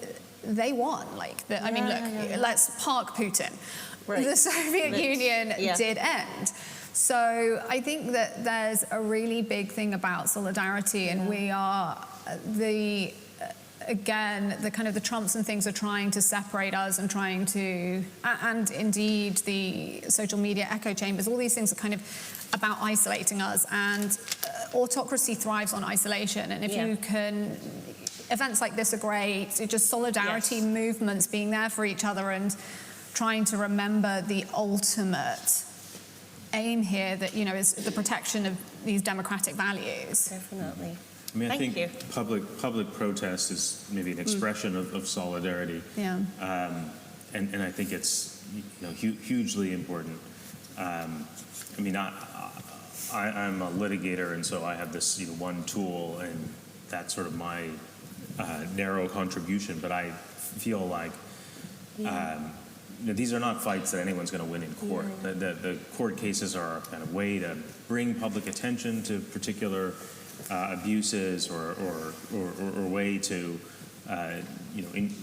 S4: they won. Like, I mean, look, let's park Putin. The Soviet Union did end. So I think that there's a really big thing about solidarity, and we are again, the kind of the Trumps and things are trying to separate us and trying to, and indeed the social media echo chambers, all these things are kind of about isolating us, and autocracy thrives on isolation. And if you can, events like this are great, it's just solidarity movements, being there for each other and trying to remember the ultimate aim here, that, you know, is the protection of these democratic values.
S1: Definitely.
S5: I mean, I think public protest is maybe an expression of solidarity. And I think it's, you know, hugely important. I mean, I'm a litigator, and so I have this, you know, one tool, and that's sort of my narrow contribution. But I feel like
S3: these are not fights that anyone's going to win in court. The court cases are a kind of way to bring public attention to particular abuses or way to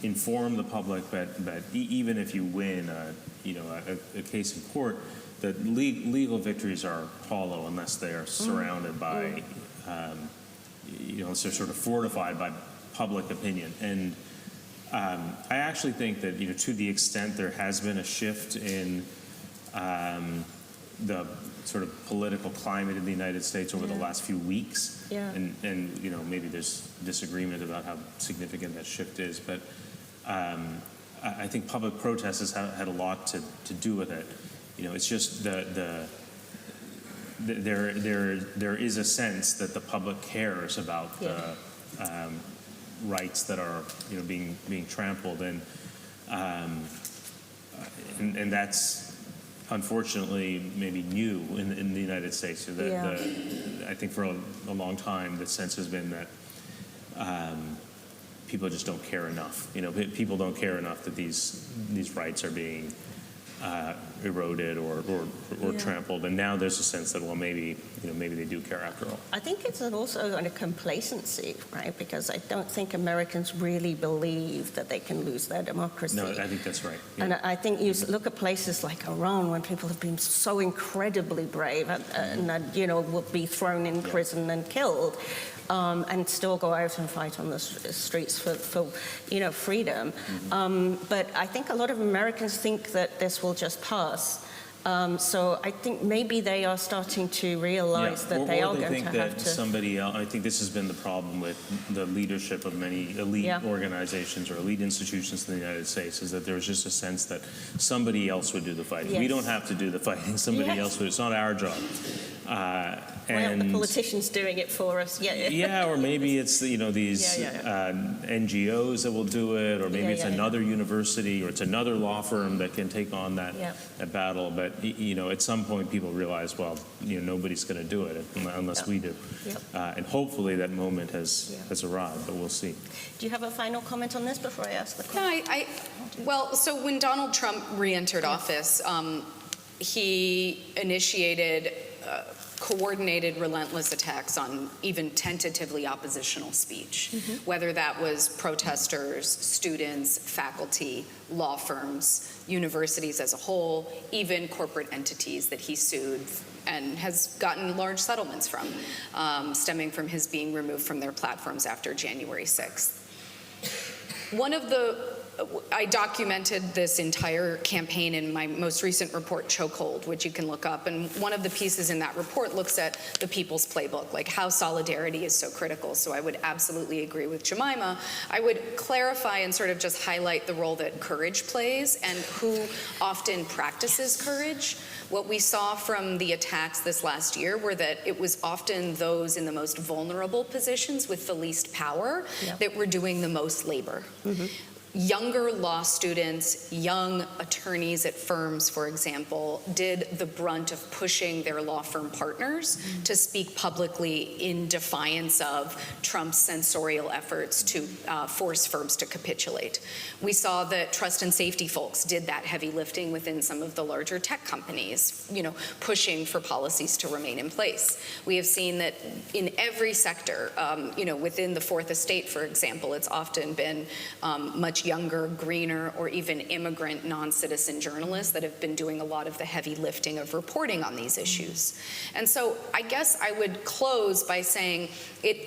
S3: inform the public. But even if you win a case in court, the legal victories are hollow unless they are surrounded by unless they're sort of fortified by public opinion. And I actually think that to the extent there has been a shift in the sort of political climate in the United States over the last few weeks, and maybe there's disagreement about how significant that shift is, but I think public protest has had a lot to do with it. It's just there is a sense that the public cares about the rights that are being trampled, and that's unfortunately maybe new in the United States. I think for a long time the sense has been that people just don't care enough. People don't care enough that these rights are being eroded or trampled, and now there's a sense that maybe they do care after all.
S1: I think it's also a complacency, right? Because I don't think Americans really believe that they can lose their democracy.
S3: No, I think that's right. Yeah.
S1: And I think you look at places like Iran, when people have been so incredibly brave and will be thrown in prison and killed, and still go out and fight on the streets for freedom. But I think a lot of Americans think that this will just pass. So I think maybe they are starting to realize that they are going to have to. Somebody else.
S3: I think this has been the problem with the leadership of many elite organizations or elite institutions in the United States, is that there's just a sense that somebody else would do the fighting. We don't have to do the fighting. Somebody else would. It's not our job.
S1: And the politicians doing it for us.
S3: Or maybe it's these NGOs that will do it, or maybe it's another university, or it's another law firm that can take on that battle. But at some point people realize, nobody's going to do it unless we do. And hopefully that moment has arrived, but we'll see.
S1: Do you have a final comment on this before I ask the question?
S2: No, so when Donald Trump re-entered office, he initiated coordinated, relentless attacks on even tentatively oppositional speech, whether that was protesters, students, faculty, law firms, universities as a whole, even corporate entities that he sued and has gotten large settlements from, stemming from his being removed from their platforms after January 6th. I documented this entire campaign in my most recent report, Chokehold, which you can look up. And one of the pieces in that report looks at the People's Playbook, like how solidarity is so critical. So I would absolutely agree with Jemimah. I would clarify and sort of just highlight the role that courage plays and who often practices courage. What we saw from the attacks this last year were that it was often those in the most vulnerable positions with the least power that were doing the most labor. Younger law students, young attorneys at firms, for example, did the brunt of pushing their law firm partners to speak publicly in defiance of Trump's censorial efforts to force firms to capitulate. We saw that trust and safety folks did that heavy lifting within some of the larger tech companies, pushing for policies to remain in place. We have seen that in every sector, within the Fourth Estate, for example, it's often been much younger, greener, or even immigrant non-citizen journalists that have been doing a lot of the heavy lifting of reporting on these issues. And so I guess I would close by saying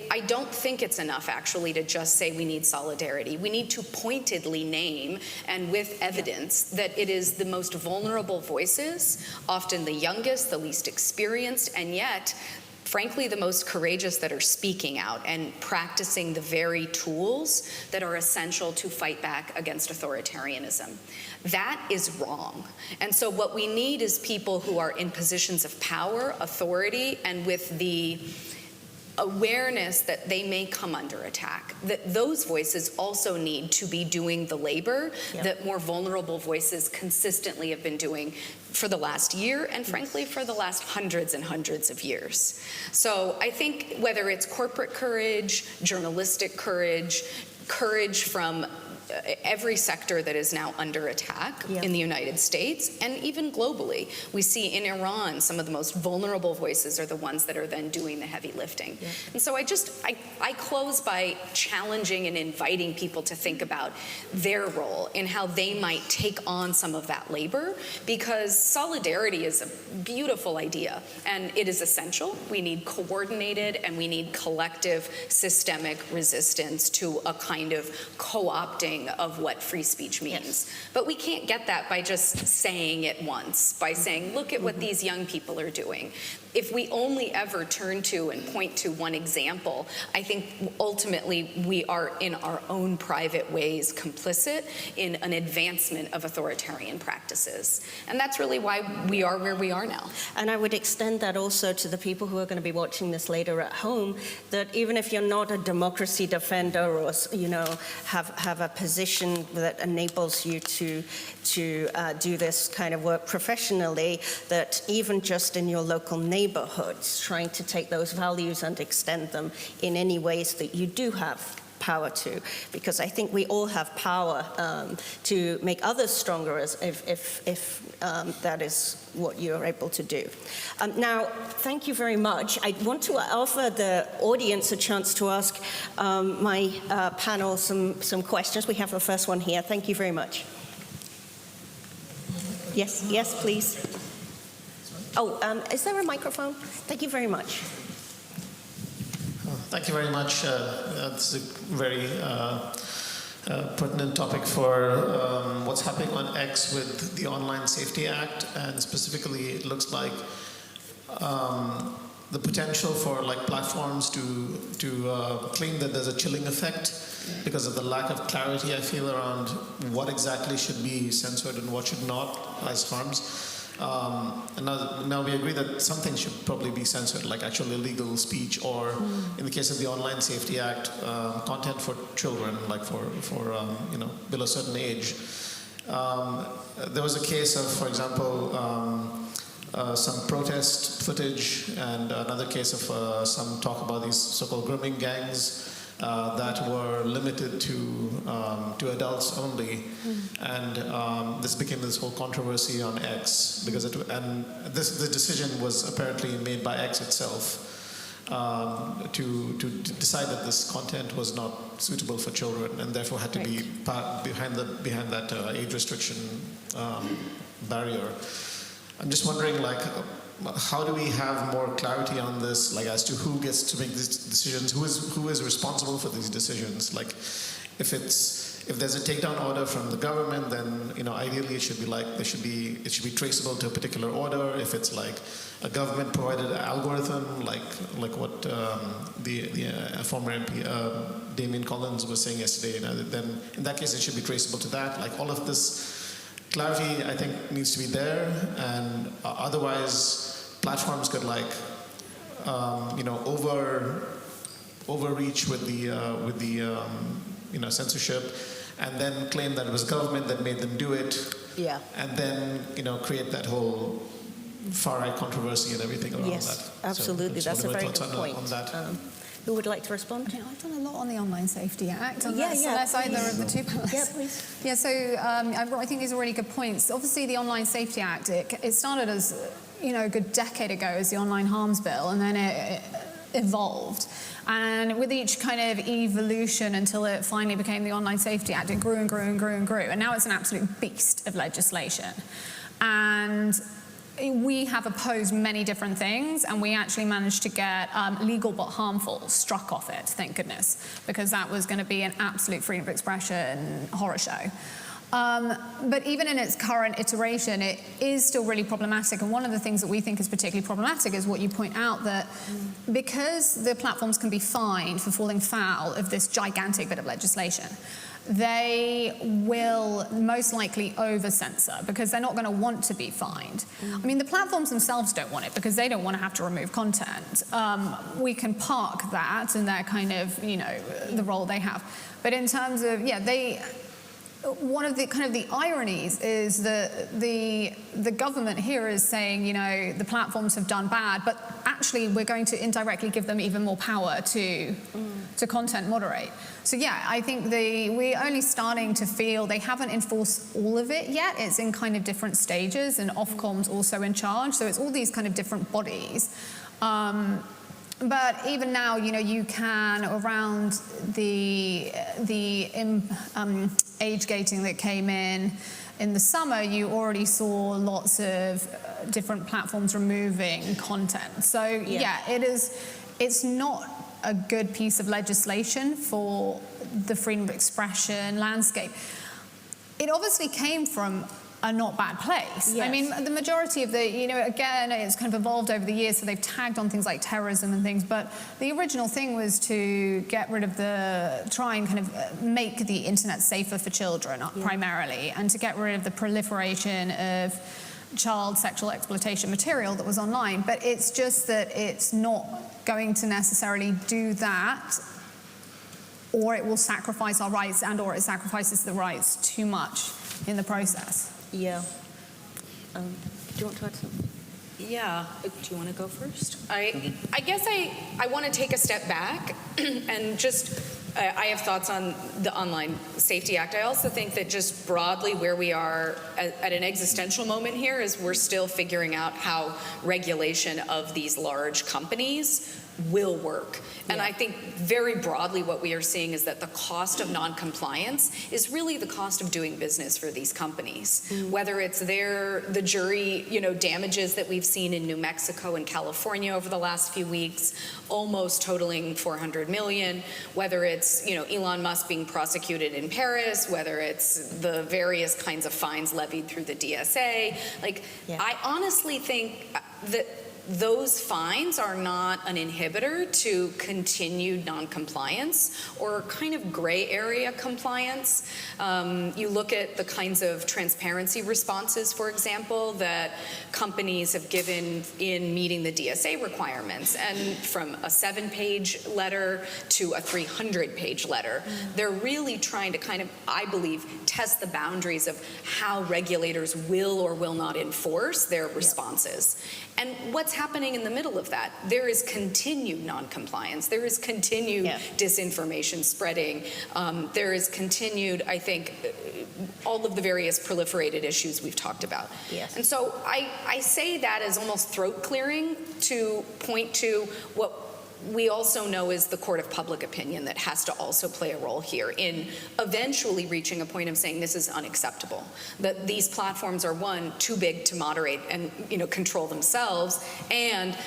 S2: I don't think it's enough actually to just say we need solidarity. We need to pointedly name and with evidence that it is the most vulnerable voices, often the youngest, the least experienced, and yet frankly, the most courageous that are speaking out and practicing the very tools that are essential to fight back against authoritarianism. That is wrong. And so what we need is people who are in positions of power, authority, and with the awareness that they may come under attack, that those voices also need to be doing the labor that more vulnerable voices consistently have been doing for the last year and frankly for the last hundreds and hundreds of years. So I think whether it's corporate courage, journalistic courage, courage from every sector that is now under attack in the United States and even globally. We see in Iran, some of the most vulnerable voices are the ones that are then doing the heavy lifting. And so I close by challenging and inviting people to think about their role and how they might take on some of that labor, because solidarity is a beautiful idea and it is essential. We need coordinated and we need collective systemic resistance to a kind of co-opting of what free speech means. But we can't get that by just saying it once, by saying, look at what these young people are doing. If we only ever turn to and point to one example, I think ultimately we are in our own private ways complicit in an advancement of authoritarian practices. And that's really why we are where we are now.
S1: And I would extend that also to the people who are going to be watching this later at home, that even if you're not a democracy defender or, you know, have a position that enables you to do this kind of work professionally, that even just in your local neighborhoods, trying to take those values and extend them in any ways that you do have power to, because I think we all have power to make others stronger if that is what you're able to do. Now, thank you very much. I want to offer the audience a chance to ask my panel some questions. We have the first one here. Thank you very much. Yes, please. Oh, is there a microphone? Thank you very much.
S6: Thank you very much. It's a very pertinent topic for what's happening on X with the Online Safety Act, and specifically it looks like the potential for platforms to claim that there's a chilling effect because of the lack of clarity, I feel, around what exactly should be censored and what should not as harms. And now we agree that some things should probably be censored, like actual illegal speech, or in the case of the Online Safety Act, content for children, like for below a certain age. There was a case of, for example, some protest footage, and another case of some talk about these so-called grooming gangs that were limited to adults only, and this became this whole controversy on X because the decision was apparently made by X itself to decide that this content was not suitable for children and therefore had to be behind that age restriction barrier. I'm just wondering, how do we have more clarity on this, as to who gets to make these decisions, who is responsible for these decisions? If there's a takedown order from the government, then ideally it should be traceable to a particular order. If it's a government provided algorithm, like what the former MP Damien Collins was saying yesterday, then in that case it should be traceable to that. All of this clarity, I think, needs to be there, and otherwise platforms could overreach with the censorship, and then claim that it was government that made them do it, and then create that whole far-right controversy and everything around that.
S1: Yes, absolutely.
S6: So
S1: that's a very good point.
S6: on that.
S1: Who would like to respond?
S4: I've done a lot on the Online Safety Act, unless either of the two panelists.
S1: Yeah, please.
S4: Yeah, so I think these are really good points. Obviously, the Online Safety Act, it started as, a good decade ago as the Online Harms Bill, and then it evolved. And with each kind of evolution until it finally became the Online Safety Act, it grew and grew and grew and grew. And now it's an absolute beast of legislation. And we have opposed many different things, and we actually managed to get legal but harmful struck off it, thank goodness, because that was going to be an absolute freedom of expression horror show. But even in its current iteration, it is still really problematic. And one of the things that we think is particularly problematic is what you point out, that because the platforms can be fined for falling foul of this gigantic bit of legislation, they will most likely over-censor because they're not going to want to be fined. I mean, the platforms themselves don't want it because they don't want to have to remove content. We can park that and their kind of, the role they have. But in terms of, one of the kind of the ironies is that the government here is saying, you know, the platforms have done bad, but actually we're going to indirectly give them even more power to content moderate. So yeah, I think we're only starting to feel they haven't enforced all of it yet. It's in kind of different stages, and Ofcom's also in charge. So it's all these kind of different bodies. But even now, you know, you can, around the age gating that came in the summer, you already saw lots of different platforms removing content. So yeah, it's not a good piece of legislation for the freedom of expression landscape. It obviously came from a not bad place.
S1: Yes.
S4: I mean, the majority of the, you know, again, it's kind of evolved over the years, so they've tagged on things like terrorism and things, but the original thing was to get rid of try and kind of make the internet safer for children, primarily, and to get rid of the proliferation of child sexual exploitation material that was online. But it's just that it's not going to necessarily do that, or it will sacrifice our rights, and or it sacrifices the rights too much in the process.
S1: Yeah. Do you want to add something?
S2: Yeah. Do you want to go first? I guess I want to take a step back and just, I have thoughts on the Online Safety Act. I also think that just broadly where we are at an existential moment here is we're still figuring out how regulation of these large companies will work. And I think very broadly what we are seeing is that the cost of non-compliance is really the cost of doing business for these companies. Whether it's the jury, you know, damages that we've seen in New Mexico and California over the last few weeks, almost totaling 400 million, whether it's, you know, Elon Musk being prosecuted in Paris, whether it's the various kinds of fines levied through the DSA. Like, I honestly think that those fines are not an inhibitor to continued non-compliance or kind of gray area compliance. You look at the kinds of transparency responses, for example, that companies have given in meeting the DSA requirements, and from a 7-page letter to a 300-page letter. They're really trying to kind of, I believe, test the boundaries of how regulators will or will not enforce their responses. And what's happening in the middle of that? There is continued non-compliance. There is continued disinformation spreading. There is continued, I think, all of the various proliferated issues we've talked about.
S1: Yes.
S2: And so I say that as almost throat clearing to point to what we also know is the court of public opinion that has to also play a role here in eventually reaching a point of saying this is unacceptable. That these platforms are, one, too big to moderate and, you know, control themselves, and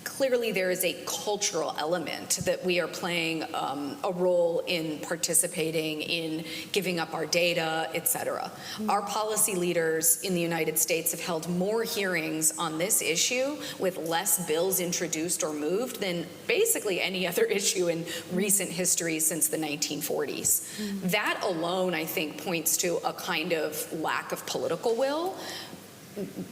S2: clearly there is a cultural element that we are playing a role in participating in giving up our data, et cetera. Our policy leaders in the United States have held more hearings on this issue with less bills introduced or moved than basically any other issue in recent history since the 1940s. That alone, I think, points to a kind of lack of political will,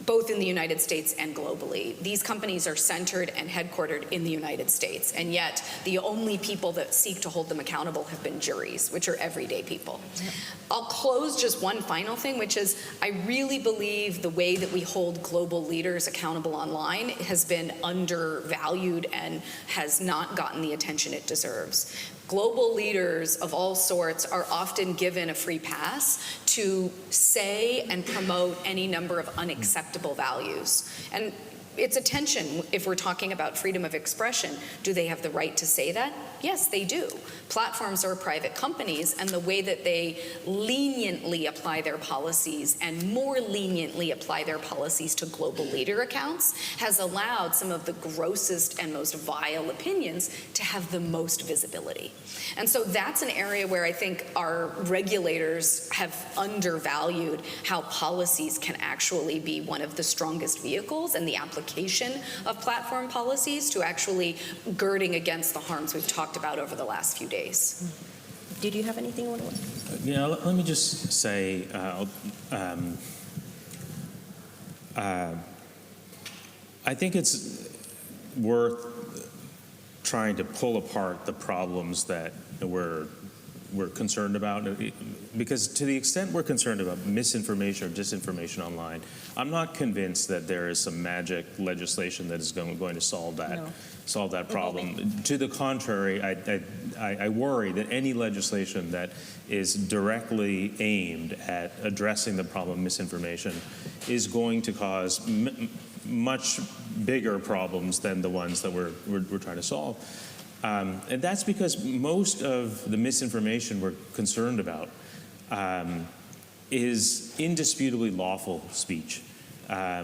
S2: both in the United States and globally. These companies are centered and headquartered in the United States, and yet the only people that seek to hold them accountable have been juries, which are everyday people. I'll close just one final thing, which is I really believe the way that we hold global leaders accountable online has been undervalued and has not gotten the attention it deserves. Global leaders of all sorts are often given a free pass to say and promote any number of unacceptable values. And it's a tension if we're talking about freedom of expression. Do they have the right to say that? Yes, they do. Platforms are private companies, and the way that they leniently apply their policies and more leniently apply their policies to global leader accounts has allowed some of the grossest and most vile opinions to have the most visibility. And so that's an area where I think our regulators have undervalued how policies can actually be one of the strongest vehicles and the application of platform policies to actually girding against the harms we've talked about over the last few days.
S1: Did you have anything you want to say?
S5: Yeah, let me just say, I think it's worth trying to pull apart the problems that we're we're concerned about. Because to the extent we're concerned about misinformation or disinformation online, I'm not convinced that there is some magic legislation that is going to solve that problem. To the contrary, I worry that any legislation that is directly aimed at addressing the problem of misinformation is going to cause much bigger problems than the ones that we're trying to solve. And that's because most of the misinformation we're concerned about is indisputably lawful speech. I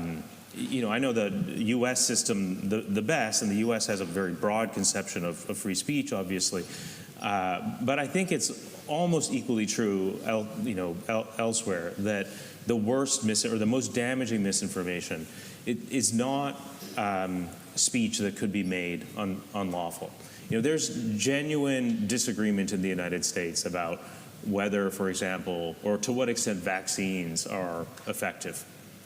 S5: know the U.S. system the best, and the U.S. has a very broad conception of free speech, obviously. But I think it's almost equally true, elsewhere, that the worst or the most damaging misinformation is not speech that could be made unlawful. There's genuine disagreement in the United States about whether, for example, or to what extent vaccines are effective.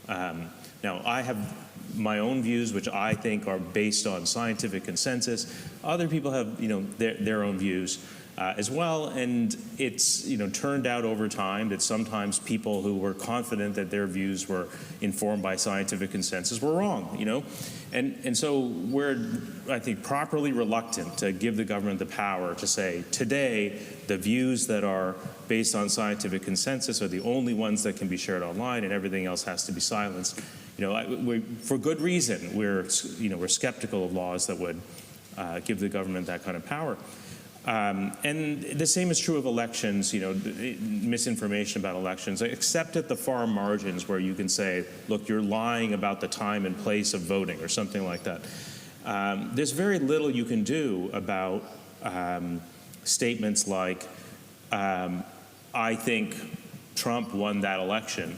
S5: Now, I have my own views, which I think are based on scientific consensus. Other people have, their own views as well. And it's, turned out over time that sometimes people who were confident that their views were informed by scientific consensus were wrong, And so we're, I think, properly reluctant to give the government the power to say, today, the views that are based on scientific consensus are the only ones that can be shared online, and everything else has to be silenced. For good reason, we're skeptical of laws that would give the government that kind of power. And the same is true of elections, misinformation about elections, except at the far margins where you can say, look, you're lying about the time and place of voting or something like that. There's very little you can do about statements like, I think Trump won that election,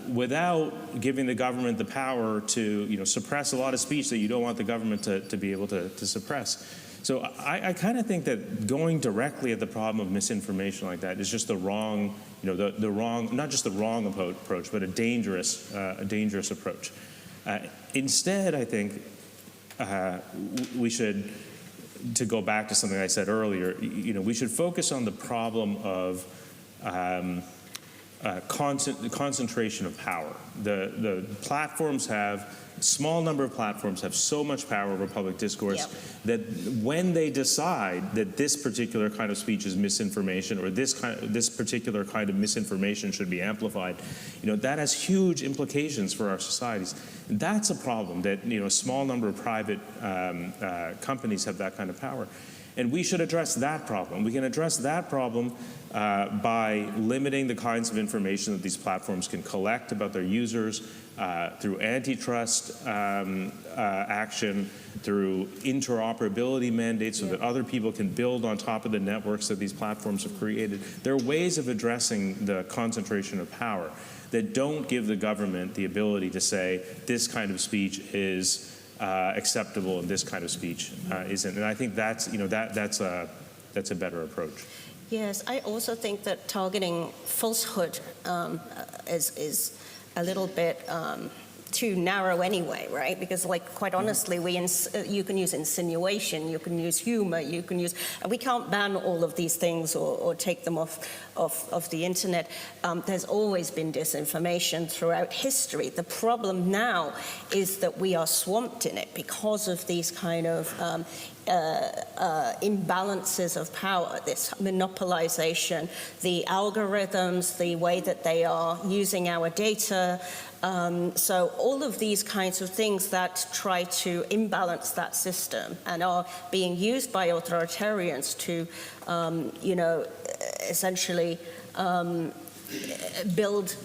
S5: without giving the government the power to suppress a lot of speech that you don't want the government to be able to suppress. So I kind of think that going directly at the problem of misinformation like that is just the wrong, the wrong, not just the wrong approach, but a dangerous approach. Instead, I think we should, to go back to something I said earlier, we should focus on the problem of concentration of power. The platforms small number of platforms have so much power over public discourse that when they decide that this particular kind of speech is misinformation, or this particular kind of misinformation should be amplified, that has huge implications for our societies. And that's a problem, that a small number of private companies have that kind of power. And we should address that problem. We can address that problem by limiting the kinds of information that these platforms can collect about their users, through antitrust action, through interoperability mandates so that other people can build on top of the networks that these platforms have created. There are ways of addressing the concentration of power that don't give the government the ability to say this kind of speech is acceptable and this kind of speech isn't. And I think that's a better approach.
S1: Yes, I also think that targeting falsehood is a little bit too narrow anyway, right? Because, quite honestly, you can use insinuation, you can use humor, and we can't ban all of these things or take them off the internet. There's always been disinformation throughout history. The problem now is that we are swamped in it because of these kind of imbalances of power, this monopolization, the algorithms, the way that they are using our data. So all of these kinds of things that try to imbalance that system and are being used by authoritarians to, essentially build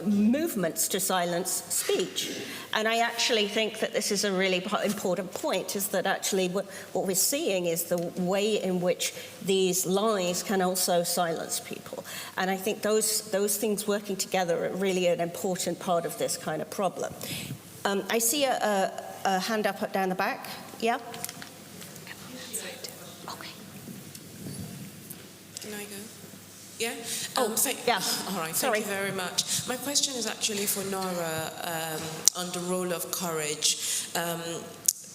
S1: movements to silence speech. And I actually think that this is a really important point, is that actually what we're seeing is the way in which these lies can also silence people. And I think those things working together are really an important part of this kind of problem. I see a hand up down the back. Yeah? Okay.
S7: Can I go? Yeah?
S1: yeah.
S7: All right,
S1: Sorry.
S7: thank you very much. My question is actually for Nora on the role of courage.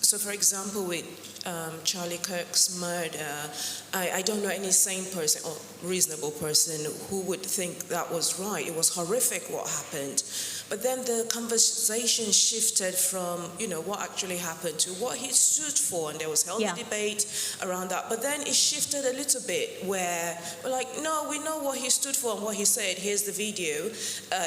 S7: So, for example, with Charlie Kirk's murder, I don't know any sane person or reasonable person who would think that was right. It was horrific what happened. But then the conversation shifted from, what actually happened to what he stood for, and there was healthy debate around that. But then it shifted a little bit where we're like, no, we know what he stood for and what he said. Here's the video.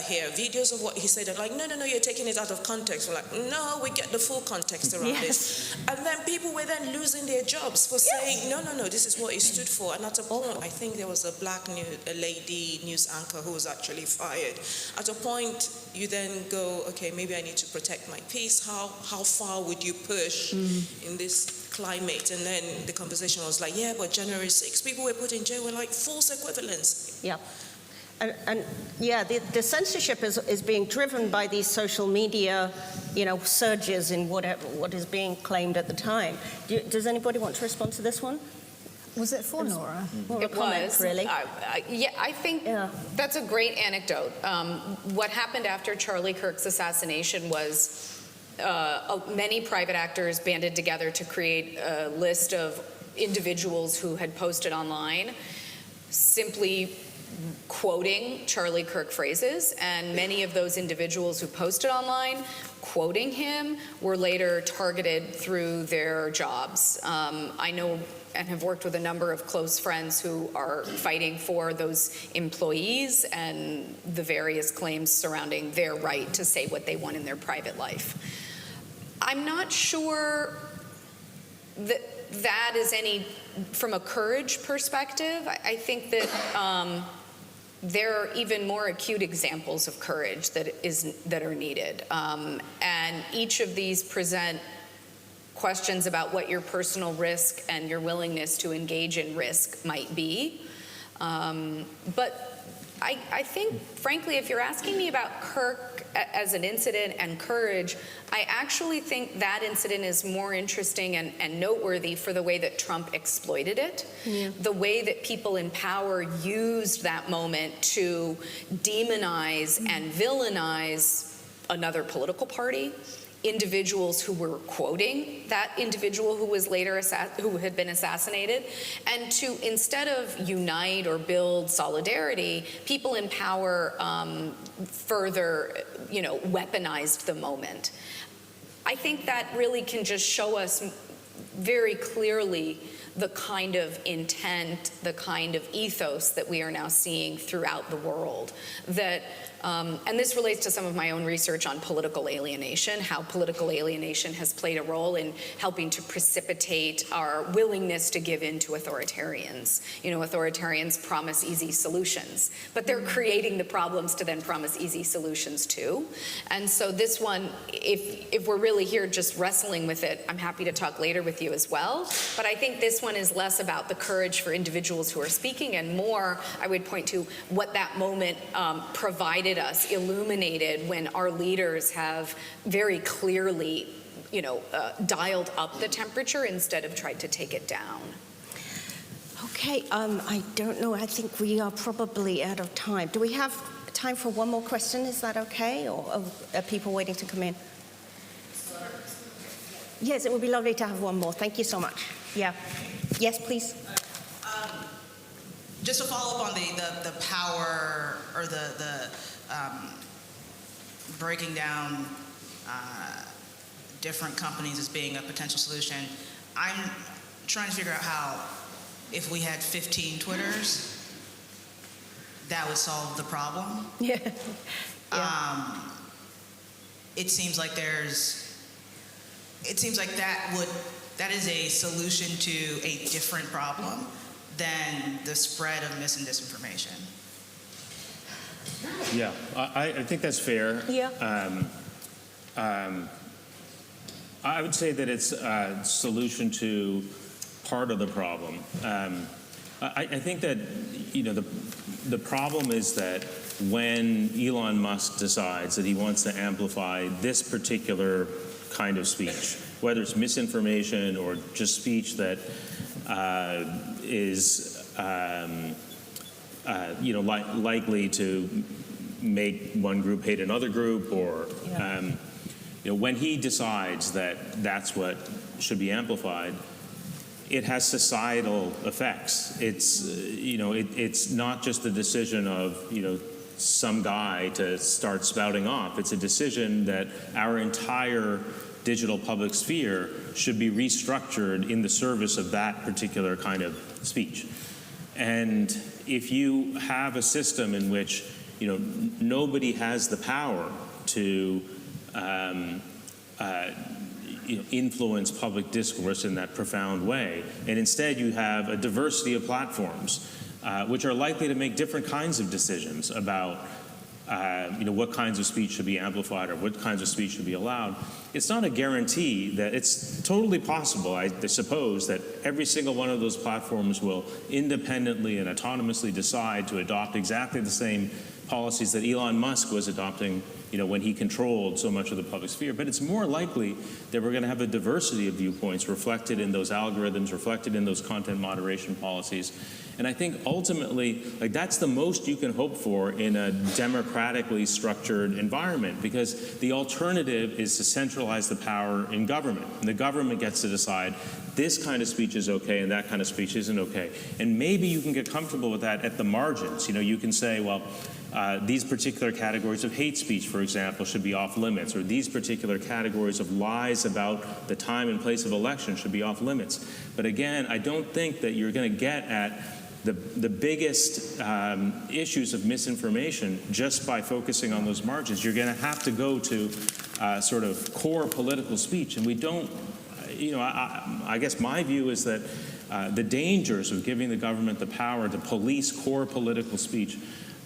S7: Here are videos of what he said. And like, no, you're taking it out of context. We're like, no, we get the full context around this. And then people were then losing their jobs for saying, no, this is what he stood for. And at a point, I think there was a black lady news anchor who was actually fired. At a point, you then go, okay, maybe I need to protect my peace. How far would you push in this climate? And then the conversation was like, but January 6th, people were put in jail with like false equivalence.
S1: Yeah. And the censorship is being driven by these social media, surges in what is being claimed at the time. Does anybody want to respond to this one?
S4: Was it for Nora?
S2: It was.
S1: Really?
S2: I think that's a great anecdote. What happened after Charlie Kirk's assassination was many private actors banded together to create a list of individuals who had posted online simply quoting Charlie Kirk phrases, and many of those individuals who posted online quoting him were later targeted through their jobs. I know and have worked with a number of close friends who are fighting for those employees and the various claims surrounding their right to say what they want in their private life. I'm not sure that is any, from a courage perspective, I think that there are even more acute examples of courage that are needed. And each of these present questions about what your personal risk and your willingness to engage in risk might be. But I think, frankly, if you're asking me about Kirk as an incident and courage, I actually think that incident is more interesting and noteworthy for the way that Trump exploited it, the way that people in power used that moment to demonize and villainize another political party, individuals who were quoting that individual who was later who had been assassinated, and to, instead of unite or build solidarity, people in power further, weaponized the moment. I think that really can just show us very clearly the kind of intent, the kind of ethos that we are now seeing throughout the world. That, and this relates to some of my own research on political alienation, how political alienation has played a role in helping to precipitate our willingness to give in to authoritarians. Authoritarians promise easy solutions, but they're creating the problems to then promise easy solutions too. And so this one, if we're really here just wrestling with it, I'm happy to talk later with you as well. But I think this one is less about the courage for individuals who are speaking and more, I would point to what that moment provided us, illuminated when our leaders have very clearly, dialed up the temperature instead of tried to take it down.
S1: Okay, I don't know. I think we are probably out of time. Do we have time for one more question? Is that okay? Or are people waiting to come in? Yes, it would be lovely to have one more. Thank you so much. Yeah. Yes, please.
S8: Just to follow up on the power or the breaking down different companies as being a potential solution, I'm trying to figure out how, if we had 15 Twitters, that would solve the problem.
S1: Yeah.
S8: It seems like that is a solution to a different problem than the spread of mis and disinformation.
S5: Yeah, I think that's fair.
S1: Yeah.
S5: I would say that it's a solution to part of the problem. I think that, the problem is that when Elon Musk decides that he wants to amplify this particular kind of speech, whether it's misinformation or just speech that is likely to make one group hate another group, or when he decides that that's what should be amplified, it has societal effects. It's, it's not just the decision of, some guy to start spouting off. It's a decision that our entire digital public sphere should be restructured in the service of that particular kind of speech. And if you have a system in which, nobody has the power to influence public discourse in that profound way, and instead you have a diversity of platforms which are likely to make different kinds of decisions about what kinds of speech should be amplified or what kinds of speech should be allowed. It's not a guarantee that it's totally possible, I suppose, that every single one of those platforms will independently and autonomously decide to adopt exactly the same policies that Elon Musk was adopting, when he controlled so much of the public sphere. But it's more likely that we're going to have a diversity of viewpoints reflected in those algorithms, reflected in those content moderation policies. And I think ultimately, that's the most you can hope for in a democratically structured environment, because the alternative is to centralize the power in government. And the government gets to decide this kind of speech is okay and that kind of speech isn't okay. And maybe you can get comfortable with that at the margins. You can say, well, these particular categories of hate speech, for example, should be off limits, or these particular categories of lies about the time and place of election should be off limits. But again, I don't think that you're going to get at the biggest issues of misinformation just by focusing on those margins. You're going to have to go to sort of core political speech, and we don't, I guess my view is that the dangers of giving the government the power to police core political speech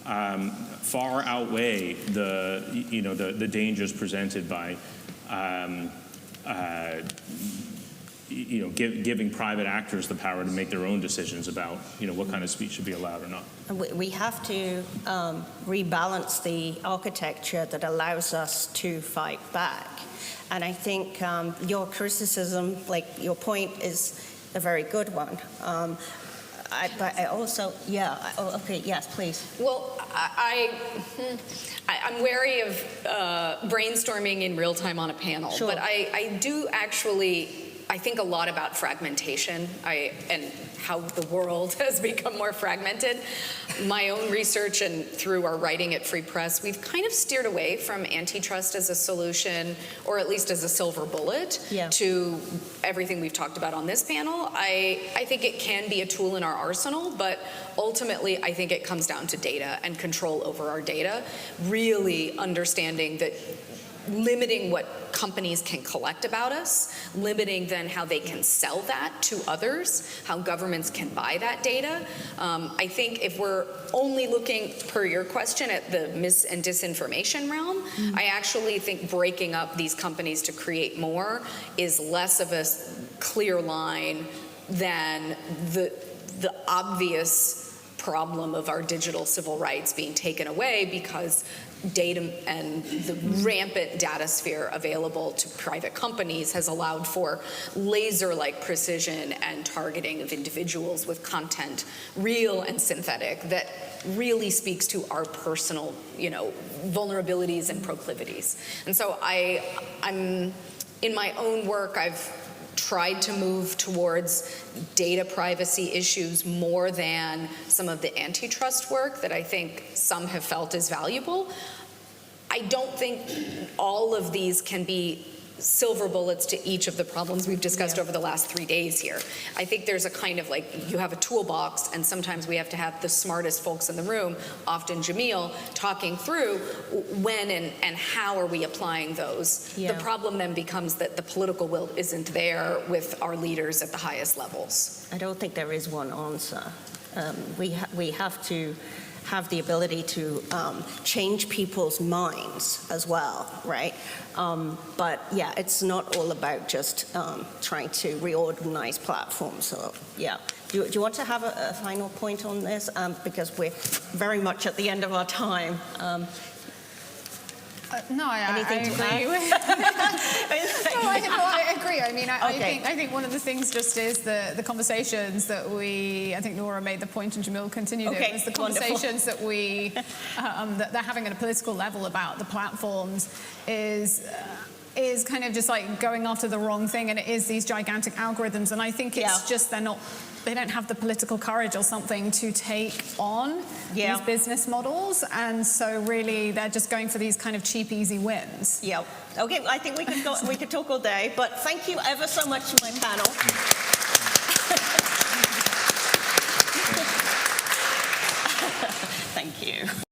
S5: far outweigh the dangers presented by giving private actors the power to make their own decisions about what kind of speech should be allowed or not.
S1: We have to rebalance the architecture that allows us to fight back. And I think your criticism, your point, is a very good one. But I also, okay, yes, please.
S2: Well, I'm wary of brainstorming in real time on a panel,
S1: Sure.
S2: but I do actually, I think a lot about fragmentation and how the world has become more fragmented. My own research and through our writing at Free Press, we've kind of steered away from antitrust as a solution, or at least as a silver bullet, to everything we've talked about on this panel. I think it can be a tool in our arsenal, but ultimately I think it comes down to data and control over our data, really understanding that limiting what companies can collect about us, limiting then how they can sell that to others, how governments can buy that data. I think if we're only looking, per your question, at the mis and disinformation realm, I actually think breaking up these companies to create more is less of a clear line than the obvious problem of our digital civil rights being taken away because data and the rampant data sphere available to private companies has allowed for laser-like precision and targeting of individuals with content, real and synthetic, that really speaks to our personal, vulnerabilities and proclivities. And so I'm in my own work, I've tried to move towards data privacy issues more than some of the antitrust work that I think some have felt is valuable. I don't think all of these can be silver bullets to each of the problems we've discussed over the last 3 days here. I think there's a kind of you have a toolbox, and sometimes we have to have the smartest folks in the room, often Jameel, talking through when and how are we applying those. The problem then becomes that the political will isn't there with our leaders at the highest levels.
S1: I don't think there is one answer. We have to have the ability to change people's minds as well, right? But yeah, it's not all about just trying to reorganize platforms. So yeah, do you want to have a final point on this? Because we're very much at the end of our time.
S4: No, I
S1: Anything to
S4: agree with. I agree. I mean, I think one of the things just is the conversations that I think Nora made the point and Jameel continued it, was the conversations that that they're having at a political level about the platforms is kind of just like going after the wrong thing, and it is these gigantic algorithms, and I think it's just they don't have the political courage or something to take on these business models, and so really they're just going for these kind of cheap, easy wins.
S1: Yeah. Okay, I think we could talk all day, but thank you ever so much to my panel. Thank you.